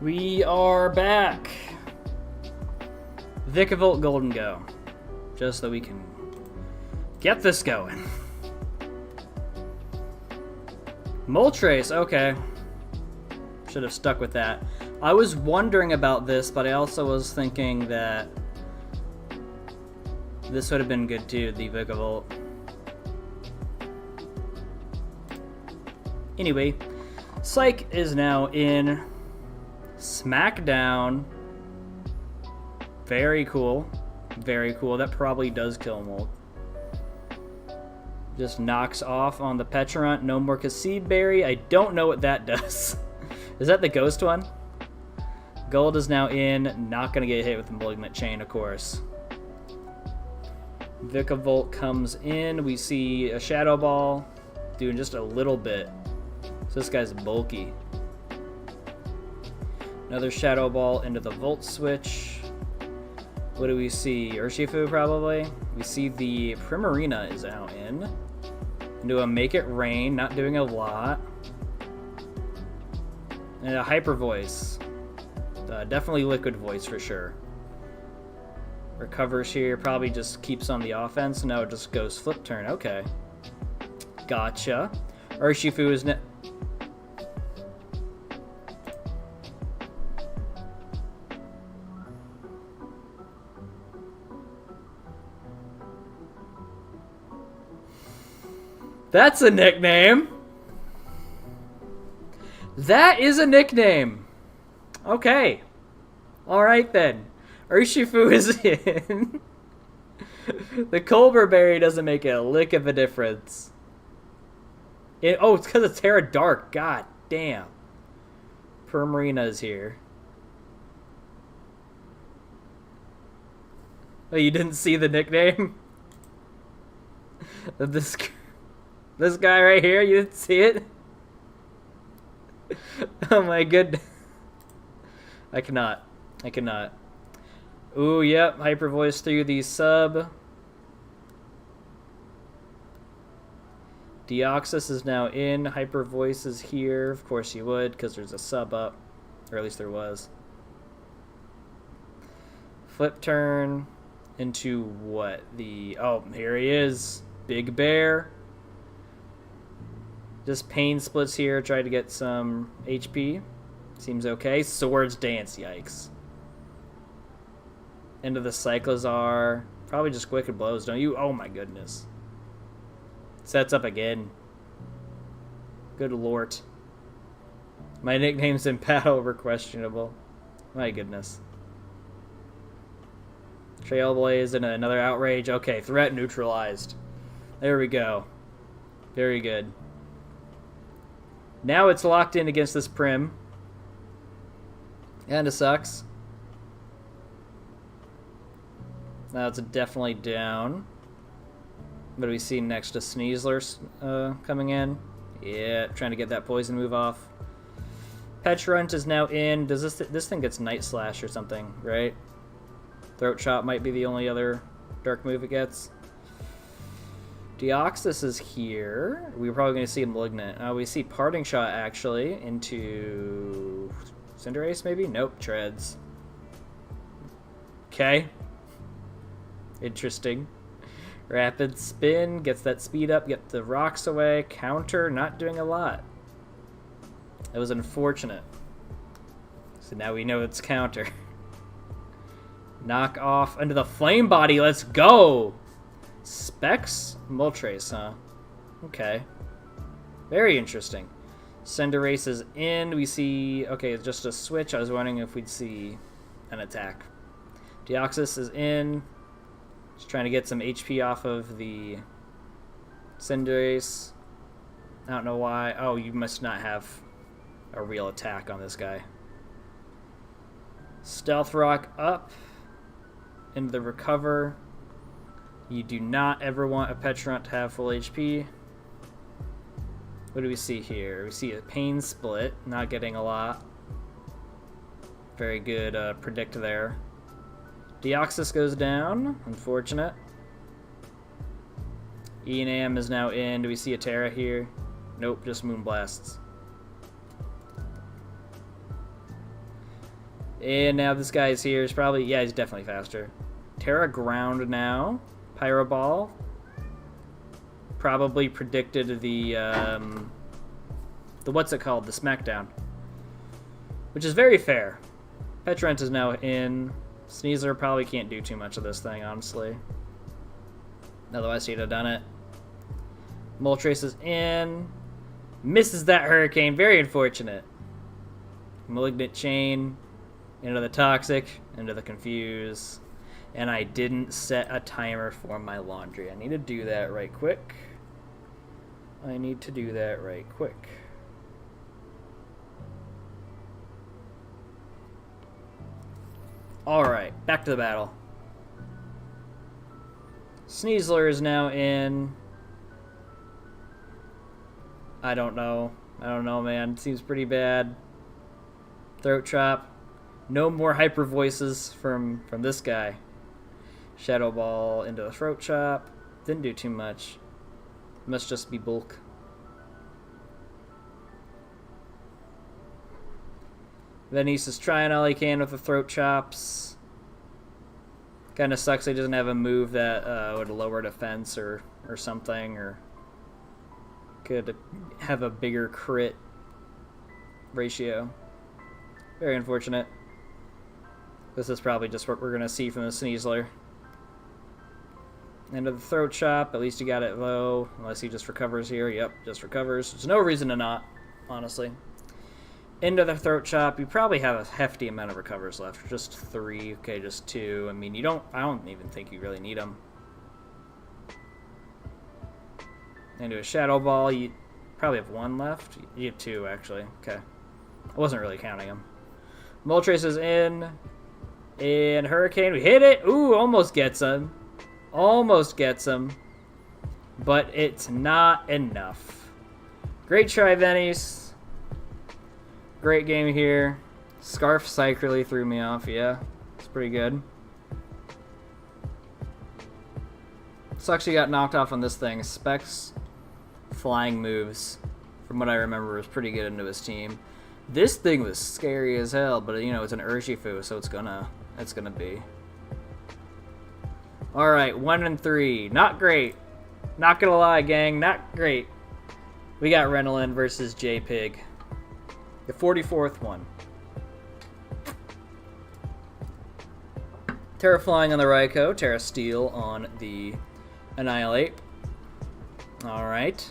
We are back. Vikavolt Golden Go. Just so we can get this going. Moltres, okay. Should have stuck with that. I was wondering about this, but I also was thinking that this would have been good too, the Vikavolt. Anyway, Psych is now in Smackdown. Very cool. Very cool. That probably does kill Molt. Just knocks off on the Pecharunt. No more Seed Berry. I don't know what that does. Is that the ghost one? Gold is now in. Not going to get hit with the Malignant Chain, of course. Vikavolt comes in. We see a Shadow Ball doing just a little bit. So this guy's bulky. Another Shadow Ball into the Volt Switch. What do we see? Urshifu, probably? We see the Primarina is out in. Into a Make It Rain, not doing a lot. And a Hyper Voice. Definitely Liquid Voice for sure. Recovers here, probably just keeps on the offense. No, it just goes Flip Turn. Okay. Gotcha. Urshifu is... That's a nickname. That is a nickname. Okay. Alright then. Urshifu is in. The Colbur Berry doesn't make a lick of a difference. Oh, it's because it's Terra Dark. God damn. Permarina is here. Oh, you didn't see the nickname? This guy right here, you didn't see it? Oh my goodness. I cannot. Ooh, yep, Hyper Voice through the sub. Deoxys is now in. Hyper Voice is here. Of course you would, because there's a sub up. Or at least there was. Flip Turn into what? Oh, here he is. Big Bear. Just Pain Splits here. Try to get some HP. Seems okay. Swords Dance. Yikes. Into the Cyclizar. Probably just Wicked Blows, don't you? Oh my goodness. Sets up again. Good lord. My nicknames in battle were questionable. My goodness. Trailblaze and another Outrage. Okay, threat neutralized. There we go. Very good. Now it's locked in against this Prim. Kinda sucks. Now it's definitely down. What do we see next? A Sneasler coming in. Yeah, trying to get that poison move off. Petulant is now in. Does this thing gets Night Slash or something, right? Throat Chop might be the only other dark move it gets. Deoxys is here. We're probably going to see a Malignant. We see Parting Shot actually into Cinderace maybe? Nope, Treads. Okay. Interesting. Rapid Spin, gets that speed up, get the rocks away. Counter, not doing a lot. That was unfortunate. So now we know it's counter. Knock off under the Flame Body, let's go! Specs? Moltres, huh? Okay. Very interesting. Cinderace is in, we see... Okay, it's just a switch, I was wondering if we'd see an attack. Deoxys is in. Just trying to get some HP off of the Cinderace. I don't know why. Oh, you must not have a real attack on this guy. Stealth Rock up into the Recover. You do not ever want a Petulant to have full HP. What do we see here? We see a Pain Split, not getting a lot. Very good predict there. Deoxys goes down. Unfortunate. Enam is now in. Do we see a Terra here? Nope, just Moonblasts. And now this guy is here. He's probably... Yeah, he's definitely faster. Terra Ground now. Pyro Ball. Probably predicted the what's it called? The Smackdown. Which is very fair. Petulant is now in. Sneasler probably can't do too much of this thing, honestly. Otherwise, he'd have done it. Moltres is in. Misses that Hurricane. Very unfortunate. Malignant Chain. Into the Toxic. Into the Confuse. And I didn't set a timer for my laundry. I need to do that right quick. Alright, back to the battle. Sneasler is now in. I don't know, man. It seems pretty bad. Throat Chop. No more Hyper Voices from this guy. Shadow Ball into the Throat Chop. Didn't do too much. Must just be bulk. Venice is trying all he can with the throat chops. Kind of sucks he doesn't have a move that would lower defense or something, or could have a bigger crit ratio. Very unfortunate. This is probably just what we're going to see from the Sneasler. End of the throat chop. At least he got it low. Unless he just recovers here. Yep, just recovers. There's no reason to not, honestly. End of the throat chop. You probably have a hefty amount of recovers left. Just 3. Okay, just 2. I mean, I don't even think you really need them. Into a Shadow Ball. You probably have 1 left. You have 2, actually. Okay. I wasn't really counting them. Moltres is in. And Hurricane. We hit it. Ooh, almost gets him. Almost gets him. But it's not enough. Great try, Venice. Great game here. Scarf Psych really threw me off. Yeah, it's pretty good. Sucks he got knocked off on this thing. Specs flying moves, from what I remember, was pretty good into his team. This thing was scary as hell, but you know, it's an Urshifu, so it's gonna be. Alright, 1 and 3. Not great. Not gonna lie, gang, not great. We got Renolin versus J-Pig. The 44th one. Terra Flying on the Raikou, Terra Steel on the Annihilate. Alright.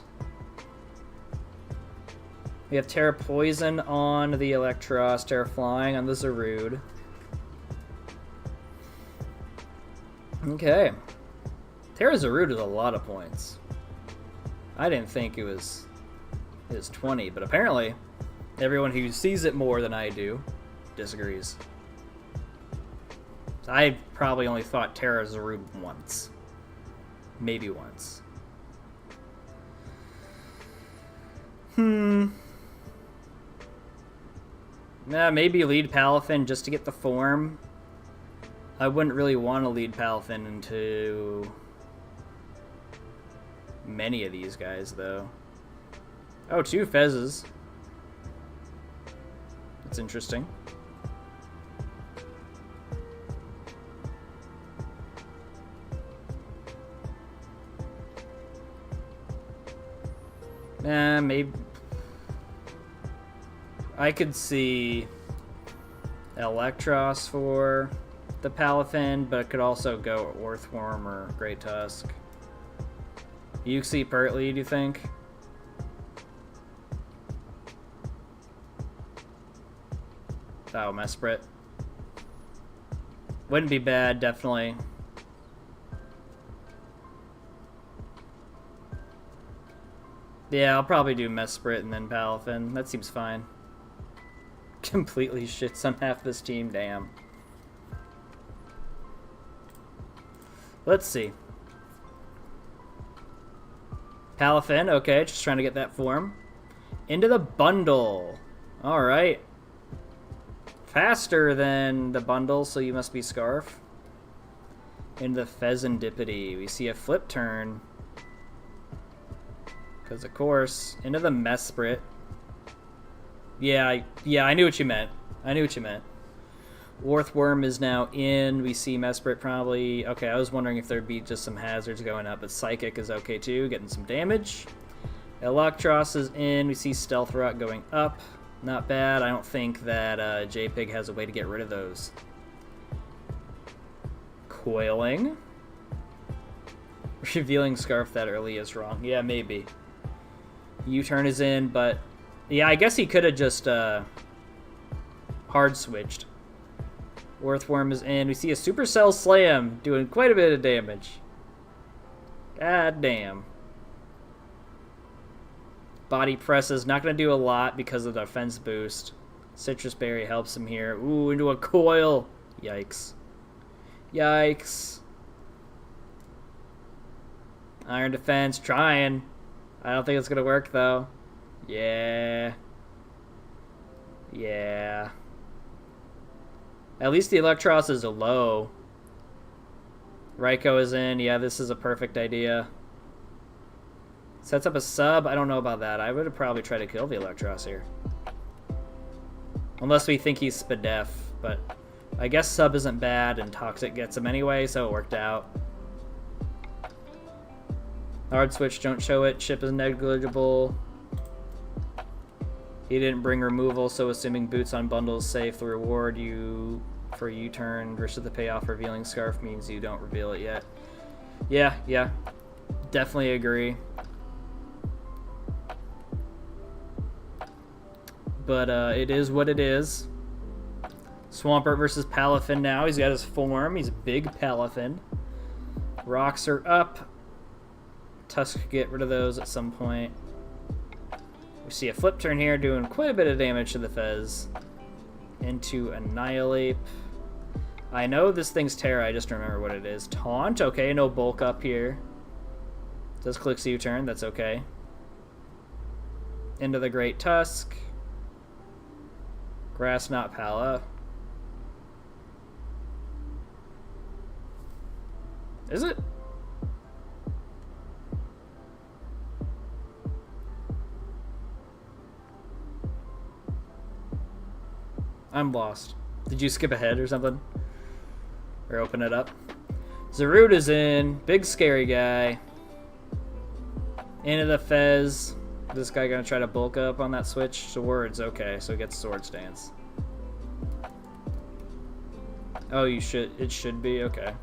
We have Terra Poison on the Electros, Terra Flying on the Zarude. Okay. Terra Zarude is a lot of points. I didn't think it was 20, but apparently everyone who sees it more than I do disagrees. I probably only thought Terra Zarude once. Maybe once. Yeah, maybe lead Palafin just to get the form. I wouldn't really want to lead Palafin into many of these guys, though. Oh, 2 Fezzes. That's interesting. Maybe I could see Electros for the Palafin, but it could also go Orthworm or Great Tusk. Uxie Pertly, do you think? Oh, Mesprit. Wouldn't be bad, definitely. Yeah, I'll probably do Mesprit and then Palafin. That seems fine. Completely shits on half this team, damn. Let's see. Palafin, okay, just trying to get that form. Into the bundle. Alright. Faster than the bundle, so you must be Scarf. Into the Pheasantipity. We see a flip turn. Because, of course, into the Mesprit. Yeah, I knew what you meant. I knew what you meant. Orthworm is now in. We see Mesprit probably. Okay, I was wondering if there'd be just some hazards going up, but Psychic is okay too, getting some damage. Electros is in. We see Stealth Rot going up. Not bad. I don't think that J-Pig has a way to get rid of those. Coiling. Revealing Scarf that early is wrong. Yeah, maybe. U-turn is in, but yeah, I guess he could have just hard switched. Orthworm is in. We see a Supercell Slam doing quite a bit of damage. God damn. Body Press is not going to do a lot because of the defense boost. Citrus Berry helps him here. Ooh, into a coil. Yikes. Yikes. Iron Defense, trying. I don't think it's going to work, though. Yeah. Yeah. At least the Electros is low. Raikou is in. Yeah, this is a perfect idea. Sets up a sub. I don't know about that. I would have probably tried to kill the Electros here. Unless we think he's Spadef, but I guess sub isn't bad and Toxic gets him anyway, so it worked out. Hard switch, don't show it. Chip is negligible. He didn't bring removal, so assuming boots on bundles safe, the reward you for U-turn versus the payoff revealing scarf means you don't reveal it yet. Yeah. Definitely agree. But it is what it is. Swampert versus Palafin now. He's got his form. He's a big Palafin. Rocks are up. Tusk could get rid of those at some point. We see a flip turn here doing quite a bit of damage to the Fez. Into Annihilate. I know this thing's Terra, I just don't remember what it is. Taunt, okay, no bulk up here. Does clicks U-turn, that's okay. Into the Great Tusk. Grass, not Pala. Is it? I'm lost. Did you skip ahead or something? Or open it up? Zarude is in. Big scary guy. Into the Fez. This guy gonna try to bulk up on that switch? Swords, okay, so he gets Sword Stance. Oh, it should be, okay.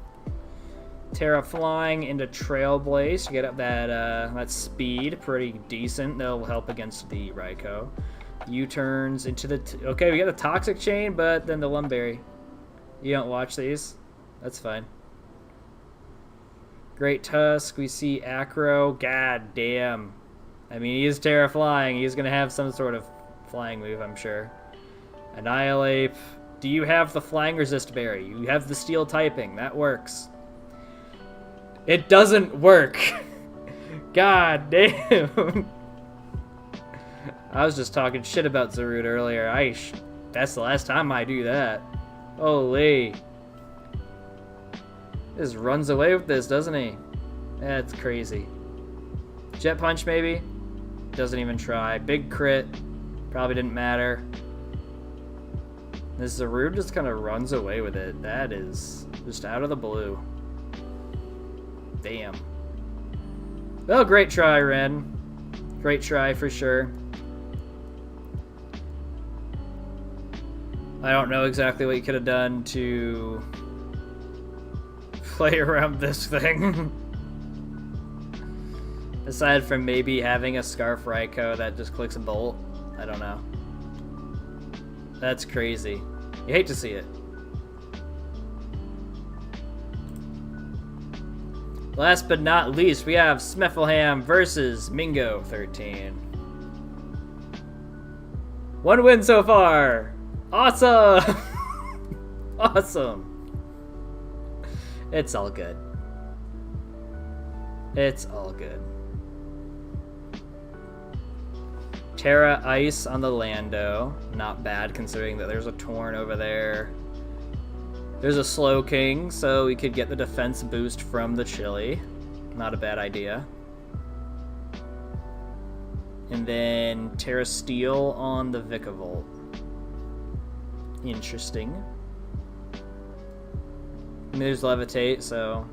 Terra flying into Trailblaze to get up that speed, pretty decent. That'll help against the Raikou. U-turns into the... okay, we got the Toxic Chain, but then the Lumberry. You don't watch these? That's fine. Great Tusk, we see Acro. God damn. I mean, he is Terra flying. He's going to have some sort of flying move, I'm sure. Annihilate. Do you have the Flying Resist Berry? You have the Steel typing. That works. It doesn't work. God damn. I was just talking shit about Zarude earlier. That's the last time I do that. Holy. Just runs away with this, doesn't he? That's crazy. Jet Punch, maybe? Doesn't even try. Big crit. Probably didn't matter. This Zarude just kind of runs away with it. That is just out of the blue. Damn. Well, great try, Ren. Great try for sure. I don't know exactly what you could have done to play around this thing. Aside from maybe having a Scarf Raikou that just clicks a bolt. I don't know. That's crazy. You hate to see it. Last but not least, we have Smiffleham versus Mingo 13. One win so far! Awesome! Awesome. It's all good. It's all good. Terra Ice on the Lando. Not bad considering that there's a Torn over there. There's a Slow King, so we could get the defense boost from the Chili. Not a bad idea. And then Terra Steel on the Vikavolt. Interesting. And there's Levitate, so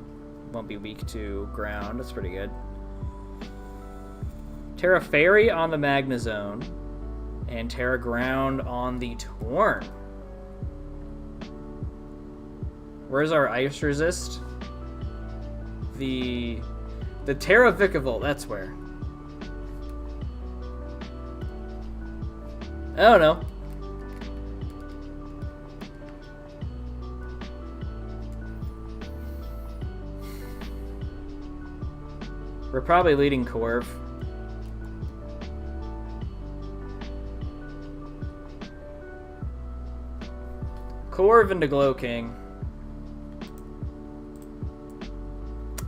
won't be weak to ground. That's pretty good. Terra Fairy on the Magnezone. And Terra Ground on the Torn. Where's our Ice Resist? The Terra Vikavolt, that's where. I don't know. We're probably leading Corv. Corv into Glow King.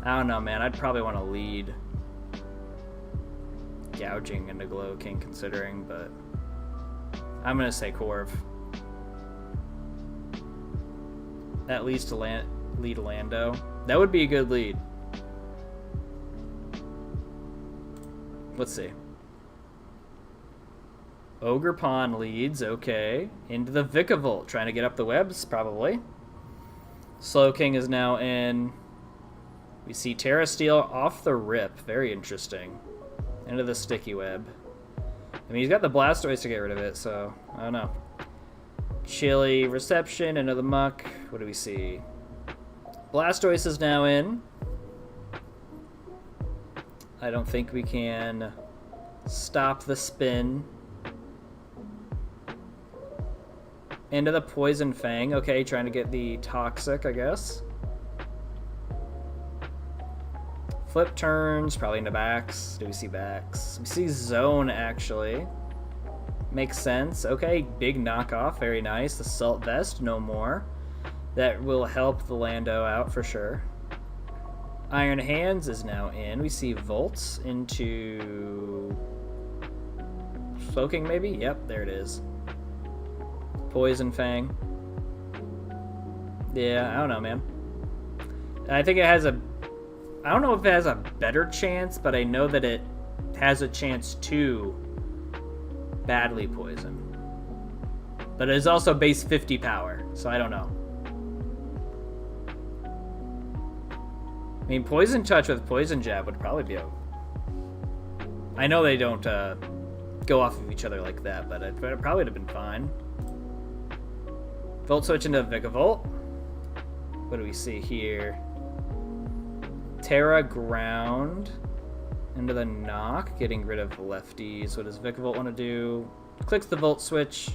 I don't know, man. I'd probably want to lead Gouging into Glow King considering, but I'm going to say Corv. At least to lead Lando. That would be a good lead. Let's see. Ogre Pawn leads, okay. Into the Vikavolt, trying to get up the webs, probably. Slowking is now in. We see Terra Steel off the rip. Very interesting. Into the Sticky Web. I mean, he's got the Blastoise to get rid of it, so I don't know. Chilly Reception into the Muck. What do we see? Blastoise is now in. I don't think we can stop the spin. Into the Poison Fang. Okay, trying to get the Toxic, I guess. Flip turns, probably into backs. Do we see backs? We see Zone, actually. Makes sense. Okay, big knockoff. Very nice. The Salt Vest, no more. That will help the Lando out for sure. Iron Hands is now in. We see Volts into... Slowking, maybe? Yep, there it is. Poison Fang. Yeah, I don't know, man. I think it has a... I don't know if it has a better chance, but I know that it has a chance to badly poison. But it is also base 50 power, so I don't know. I mean, Poison Touch with Poison Jab would probably be a... I know they don't go off of each other like that, but it probably would have been fine. Volt Switch into Vikavolt. What do we see here? Terra Ground into the Knock, getting rid of lefties. What does Vikavolt want to do? Clicks the Volt Switch.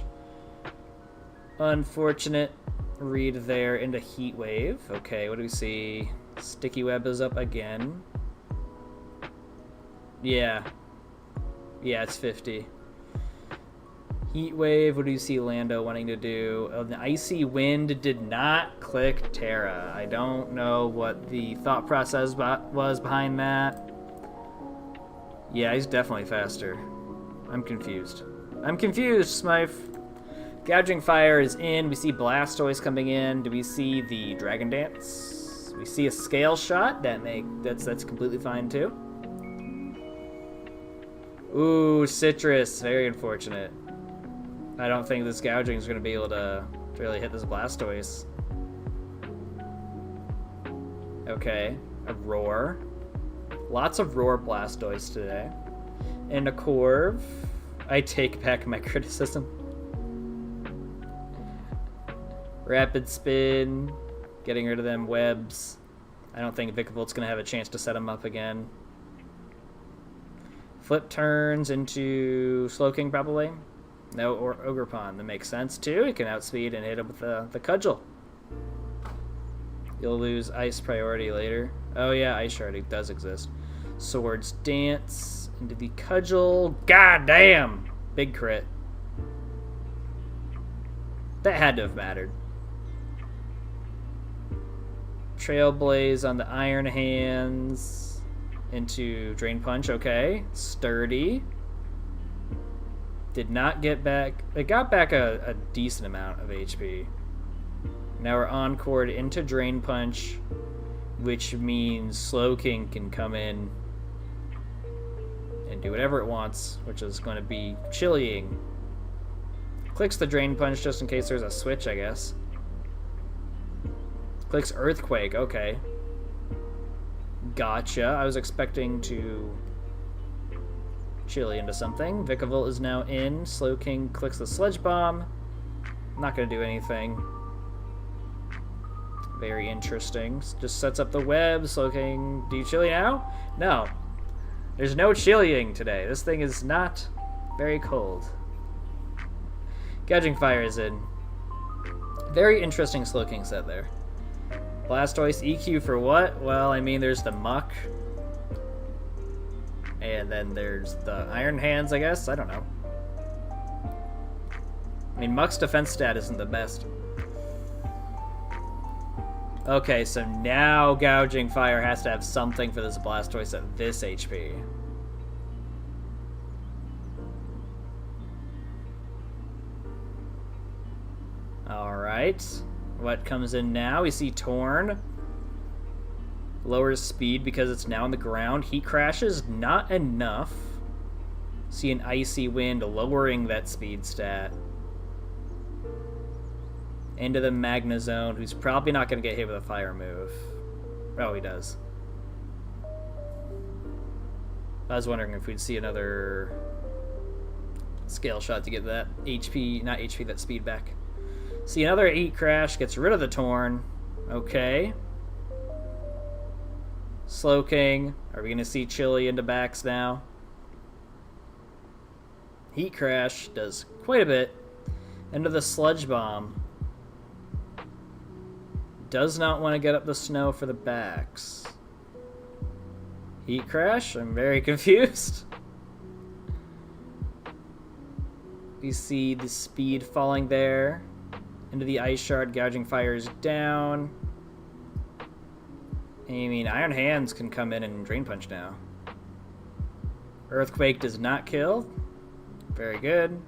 Unfortunate read there into Heat Wave. Okay, what do we see? Sticky Web is up again. Yeah. Yeah, it's 50. Heat Wave, what do you see Lando wanting to do? Oh, the Icy Wind did not click Terra. I don't know what the thought process was behind that. Yeah, he's definitely faster. I'm confused. I'm confused, Smythe. Gouging Fire is in. We see Blastoise coming in. Do we see the Dragon Dance? We see a Scale Shot. That's completely fine too. Ooh, Citrus. Very unfortunate. I don't think this Gouging is going to be able to really hit this Blastoise. Okay, a Roar. Lots of Roar Blastoise today. And a Corv. I take back my criticism. Rapid Spin. Getting rid of them webs. I don't think Vikavolt's going to have a chance to set them up again. Flip turns into Slowking probably. No, or Ogre Pawn. That makes sense too. He can outspeed and hit him with the Cudgel. You'll lose Ice priority later. Oh yeah, Ice Shard does exist. Swords Dance into the Cudgel. God damn! Big crit. That had to have mattered. Trailblaze on the Iron Hands into Drain Punch. Okay, Sturdy. Did not get back. It got back a decent amount of HP. Now we're encored into Drain Punch, which means Slowking can come in and do whatever it wants, which is going to be chillying. Clicks the Drain Punch just in case there's a switch, I guess. Clicks Earthquake, okay. Gotcha. I was expecting to chilly into something. Vikavolt is now in. Slowking clicks the Sludge Bomb. Not going to do anything. Very interesting. Just sets up the web. Slowking, do you chilly now? No. There's no chillying today. This thing is not very cold. Gouging Fire is in. Very interesting Slowking set there. Blastoise EQ for what? Well, I mean, there's the Muck. And then there's the Iron Hands, I guess? I don't know. I mean, Muck's defense stat isn't the best. Okay, so now Gouging Fire has to have something for this Blastoise at this HP. Alright. What comes in now? We see Torn. Lowers speed because it's now on the ground. Heat Crashes, not enough. see an Icy Wind lowering that speed stat. Into the Magnezone, who's probably not going to get hit with a fire move. Oh, he does. I was wondering if we'd see another Scale Shot to get that HP, not HP, that speed back. See, another 8 Crash gets rid of the Torn. Okay. Slowking. Are we going to see Chili into backs now? Heat Crash does quite a bit. Into the Sludge Bomb. Does not want to get up the snow for the backs. Heat Crash? I'm very confused. You see the speed falling there. Into the Ice Shard, Gouging Fire is down. I mean, Iron Hands can come in and Drain Punch now. Earthquake does not kill. Very good.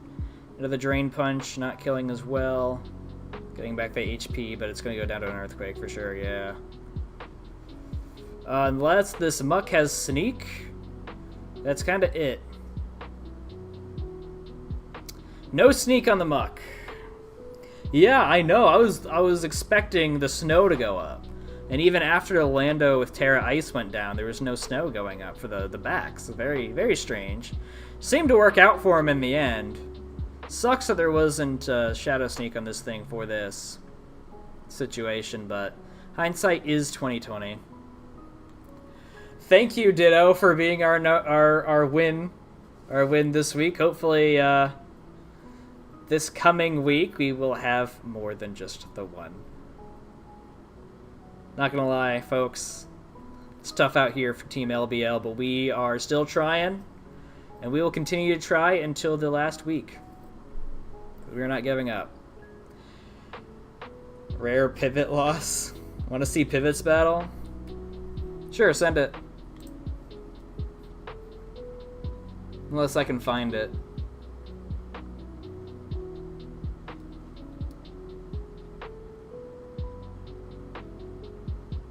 Into the Drain Punch, not killing as well. Getting back the HP, but it's going to go down to an Earthquake for sure, yeah. Unless this Muck has Sneak, that's kind of it. No Sneak on the Muck. Yeah, I know. I was expecting the snow to go up. And even after the Lando with Terra Ice went down, there was no snow going up for the backs. Very, very strange. Seemed to work out for him in the end. Sucks that there wasn't Shadow Sneak on this thing for this situation, but hindsight is 2020. Thank you, Ditto, for being our win this week. Hopefully, this coming week we will have more than just the one. Not gonna lie, folks, it's tough out here for Team LBL, but we are still trying, and we will continue to try until the last week. We're not giving up. Rare pivot loss. Want to see pivots battle? Sure, send it. Unless I can find it.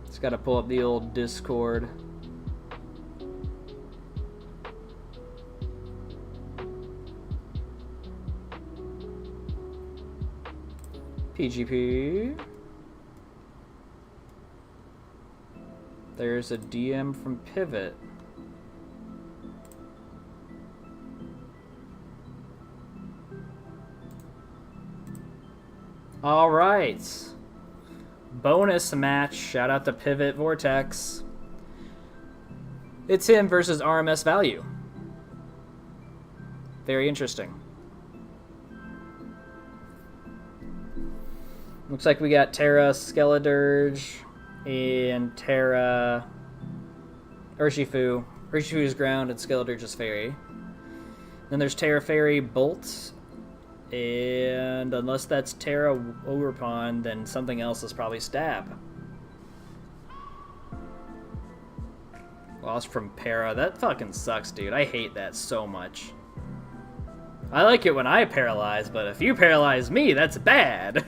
Just gotta pull up the old Discord. PGP. There's a DM from Pivot. All right. Bonus match. Shout out to Pivot Vortex. It's him versus RMS Value. Very interesting. Looks like we got Terra Skeledirge and Terra Urshifu. Urshifu is ground and Skeledirge is fairy. Then there's Terra Fairy Bolt. And unless that's Terra Ogerpon, then something else is probably Stab. Lost from Para. That fucking sucks, dude. I hate that so much. I like it when I paralyze, but if you paralyze me, that's bad.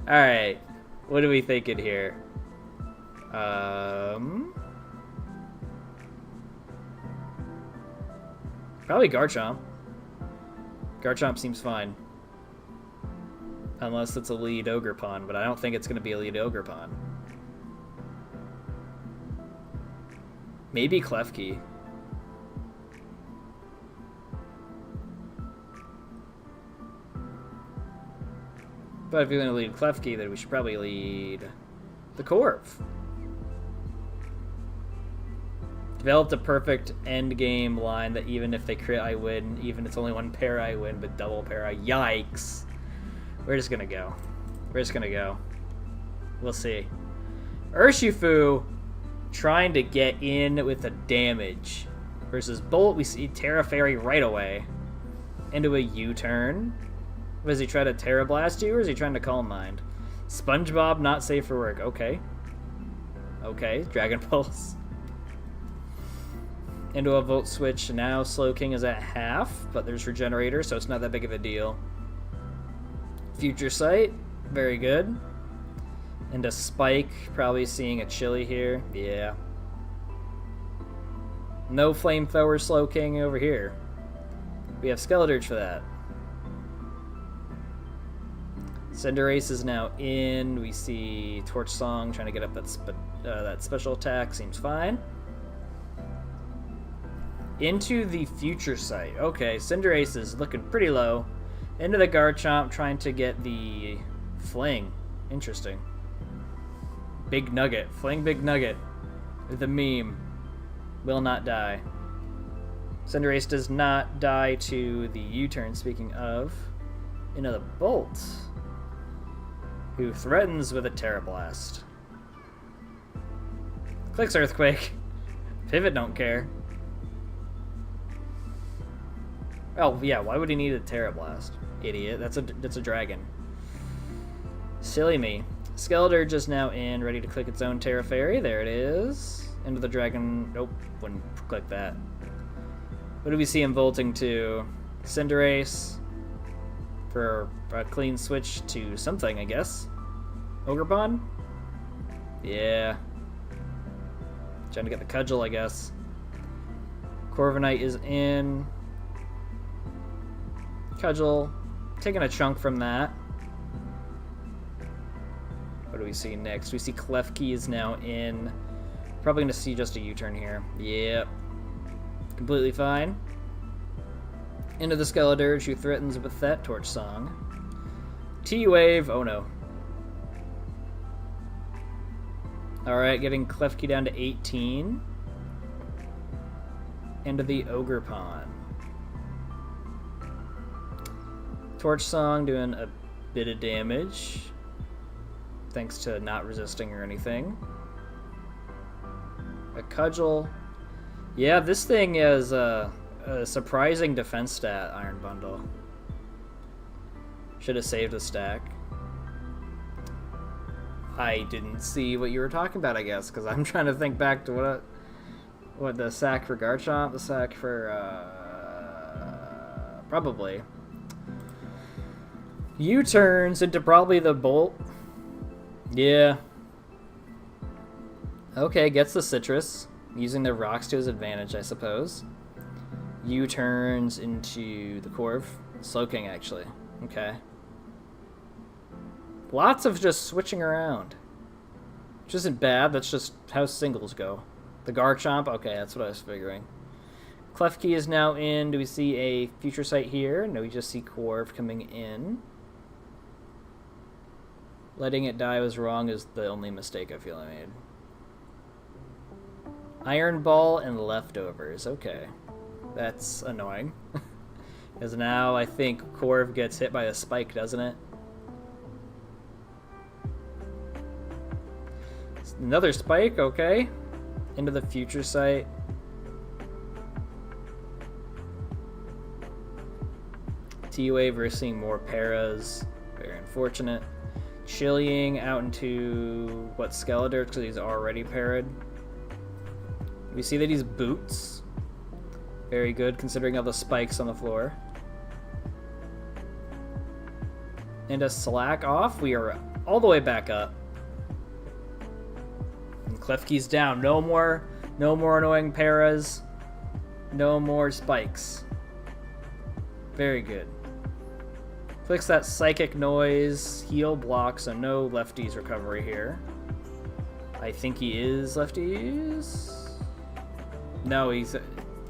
Alright. What are we thinking here? Probably Garchomp. Garchomp seems fine. Unless it's a lead Ogerpon, but I don't think it's going to be a lead Ogerpon. Maybe Klefki. But if you're going to lead Klefki, then we should probably lead the Corv. Developed a perfect end game line that even if they crit, I win. Even if it's only one pair, I win, but double pair, yikes. We're just going to go. We're just going to go. We'll see. Urshifu trying to get in with the damage. Versus Bolt, we see Terra Fairy right away. Into a U-turn. Was he trying to Terra Blast you, or is he trying to Calm Mind? SpongeBob, not safe for work. Okay. Okay, Dragon Pulse. Into a Volt Switch. Now Slowking is at half, but there's Regenerator, so it's not that big of a deal. Future Sight, very good. Into Spike, probably seeing a Chili here. Yeah. No Flamethrower Slow King over here. We have Skeledirge for that. Cinderace is now in. We see Torch Song trying to get up that special attack. Seems fine. Into the future sight. Okay, Cinderace is looking pretty low. Into the Garchomp, trying to get the Fling. Interesting. Big Nugget. Fling Big Nugget. The meme. Will not die. Cinderace does not die to the U-turn, speaking of. Into the Bolt, who threatens with a Terra Blast. Clicks Earthquake. Pivot don't care. Oh, yeah, why would he need a Terra Blast? Idiot, that's a dragon. Silly me. Skeledirge is now in, ready to click its own Terra Fairy. There it is. Into the dragon. Nope, wouldn't click that. What do we see him volting to? Cinderace. For a clean switch to something, I guess. Ogerpon? Yeah. Trying to get the Cudgel, I guess. Corviknight is in. Cudgel. Taking a chunk from that. What do we see next? We see Klefki is now in. Probably going to see just a U-turn here. Yep. Completely fine. Into the Skeledirge, who threatens with that Torch Song. T-Wave. Oh no. Alright, getting Klefki down to 18. Into the Ogerpon. Torch Song doing a bit of damage. Thanks to not resisting or anything. A Cudgel. Yeah, this thing is a surprising defense stat, Iron Bundle. Should have saved a stack. I didn't see what you were talking about, I guess, because I'm trying to think back to what the sack for Garchomp, the sack for, probably. U-turns into probably the Bolt. Yeah. Okay, gets the Citrus. Using the rocks to his advantage, I suppose. U-turns into the Corv. Slowking, actually. Okay. Lots of just switching around. Which isn't bad, that's just how singles go. The Garchomp, okay, that's what I was figuring. Klefki is now in. Do we see a future sight here? No, we just see Corv coming in. Letting it die was wrong is the only mistake I feel I made. Iron Ball and Leftovers. Okay. That's annoying. Because now I think Corv gets hit by a spike, doesn't it? Another spike, okay. Into the future sight. T-Wave, we're seeing more paras. Very unfortunate. Chilling out into, what, Skeledirge, because he's already parried. We see that he's Boots. Very good, considering all the spikes on the floor. And a Slack off. We are all the way back up. And Klefki's down. No more annoying paras. No more spikes. Very good. Clicks that Psychic Noise. Heal block, so no lefties recovery here. I think he is lefties. No, he's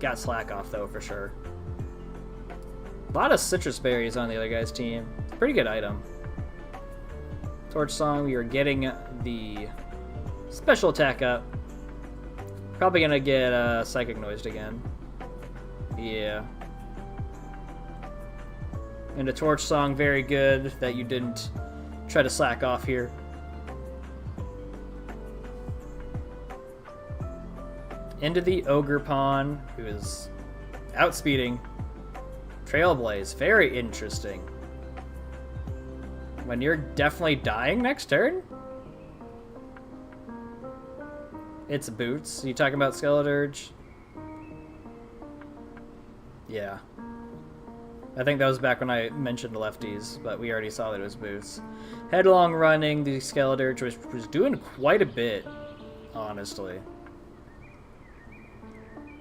got Slack off, though, for sure. A lot of Citrus Berries on the other guy's team. Pretty good item. Torch Song, we are getting the special attack up. Probably going to get Psychic Noised again. Yeah. And a Torch Song, very good that you didn't try to slack off here. Into the Ogerpon, who is outspeeding Trailblaze. Very interesting. When you're definitely dying next turn? It's Boots. You talking about Skeledirge? Yeah. I think that was back when I mentioned lefties, but we already saw that it was Boots. Headlong running, the Skeledirge was doing quite a bit, honestly.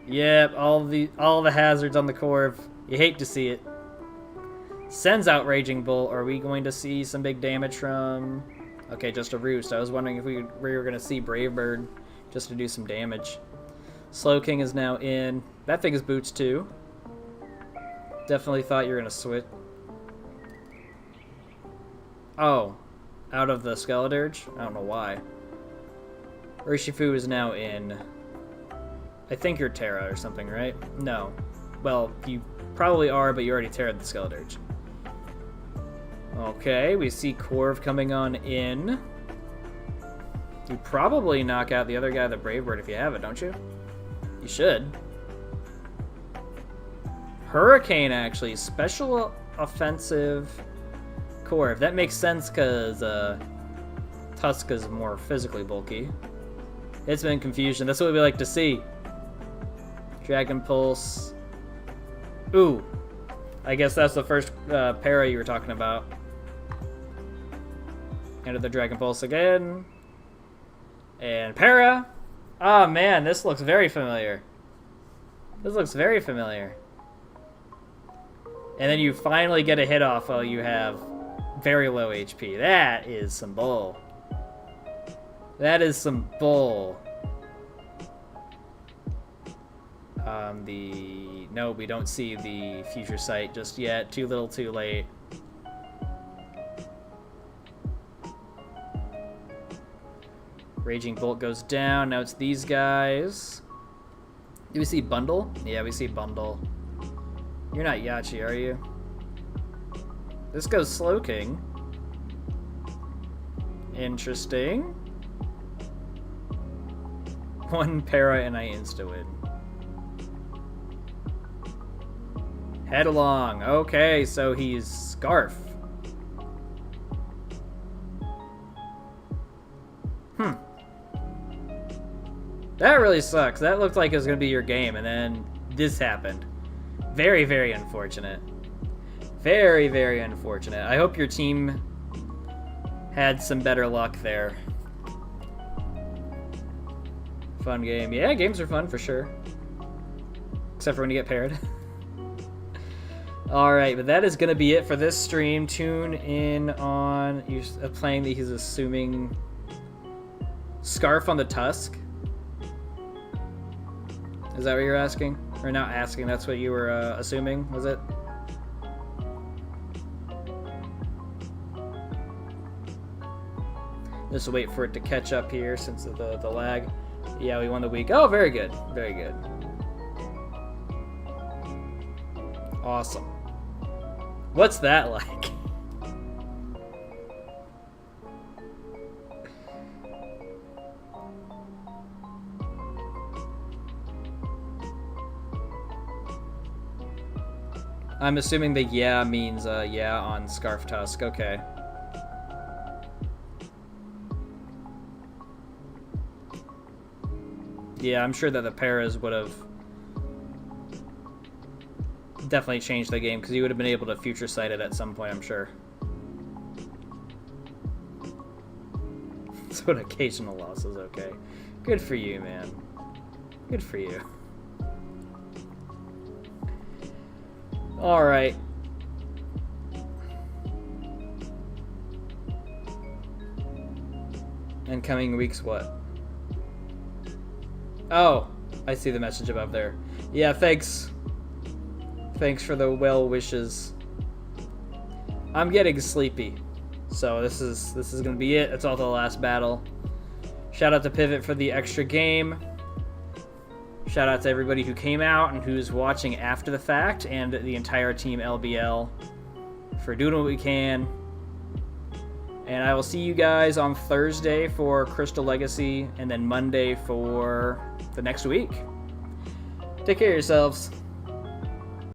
Yep, all the hazards on the Corv. You hate to see it. Sends out Raging Bolt. Are we going to see some big damage from... Okay, just a Roost. I was wondering if we were going to see Brave Bird just to do some damage. Slow King is now in. That thing is boots too. Definitely thought you were going to switch. Oh, out of the Skeledirge? I don't know why. Urshifu is now in. I think you're Terra or something, right? No. Well, you probably are, but you already Terra'd the Skeledirge. Okay, we see Corv coming on in. You probably knock out the other guy, the Brave Bird, if you have it, don't you? You should. Hurricane, actually. Special offensive Corv. That makes sense because Tusk is more physically bulky. It's been confusion. That's what we like to see. Dragon Pulse. Ooh. I guess that's the first para you were talking about. Enter the Dragon Pulse again. And para. Oh man, this looks very familiar. This looks very familiar. And then you finally get a hit off while you have very low HP. That is some bull. That is some bull. No, we don't see the future sight just yet. Too little, too late. Raging Bolt goes down. Now it's these guys. Do we see Bundle? Yeah, we see Bundle. You're not Yachi, are you? This goes Slow King. Interesting. One para and I insta-win. Headlong. Okay, so he's Scarf. That really sucks. That looked like it was going to be your game, and then this happened. Very, very unfortunate. Very, very unfortunate. I hope your team had some better luck there. Fun game. Yeah, games are fun for sure. Except for when you get paired. Alright, but that is going to be it for this stream. Tune in on... You're playing that he's assuming... Scarf on the Tusk? Is that what you're asking? Or not asking, that's what you were assuming, was it? Just wait for it to catch up here since of the lag. Yeah, we won the week. Oh, very good. Very good. Awesome. What's that like? I'm assuming the yeah means yeah on Scarf Tusk. Okay. Yeah, I'm sure that the paras would have definitely changed the game because you would have been able to future sight it at some point, I'm sure. So an occasional loss is okay. Good for you, man. Good for you. Alright. And coming weeks what? Oh, I see the message above there. Yeah, thanks. Thanks for the well wishes. I'm getting sleepy. So this is gonna be it. That's all the last battle. Shout out to Pivot for the extra game. Shout out to everybody who came out and who's watching after the fact, and the entire team LBL for doing what we can. And I will see you guys on Thursday for Crystal Legacy, and then Monday for the next week. Take care of yourselves.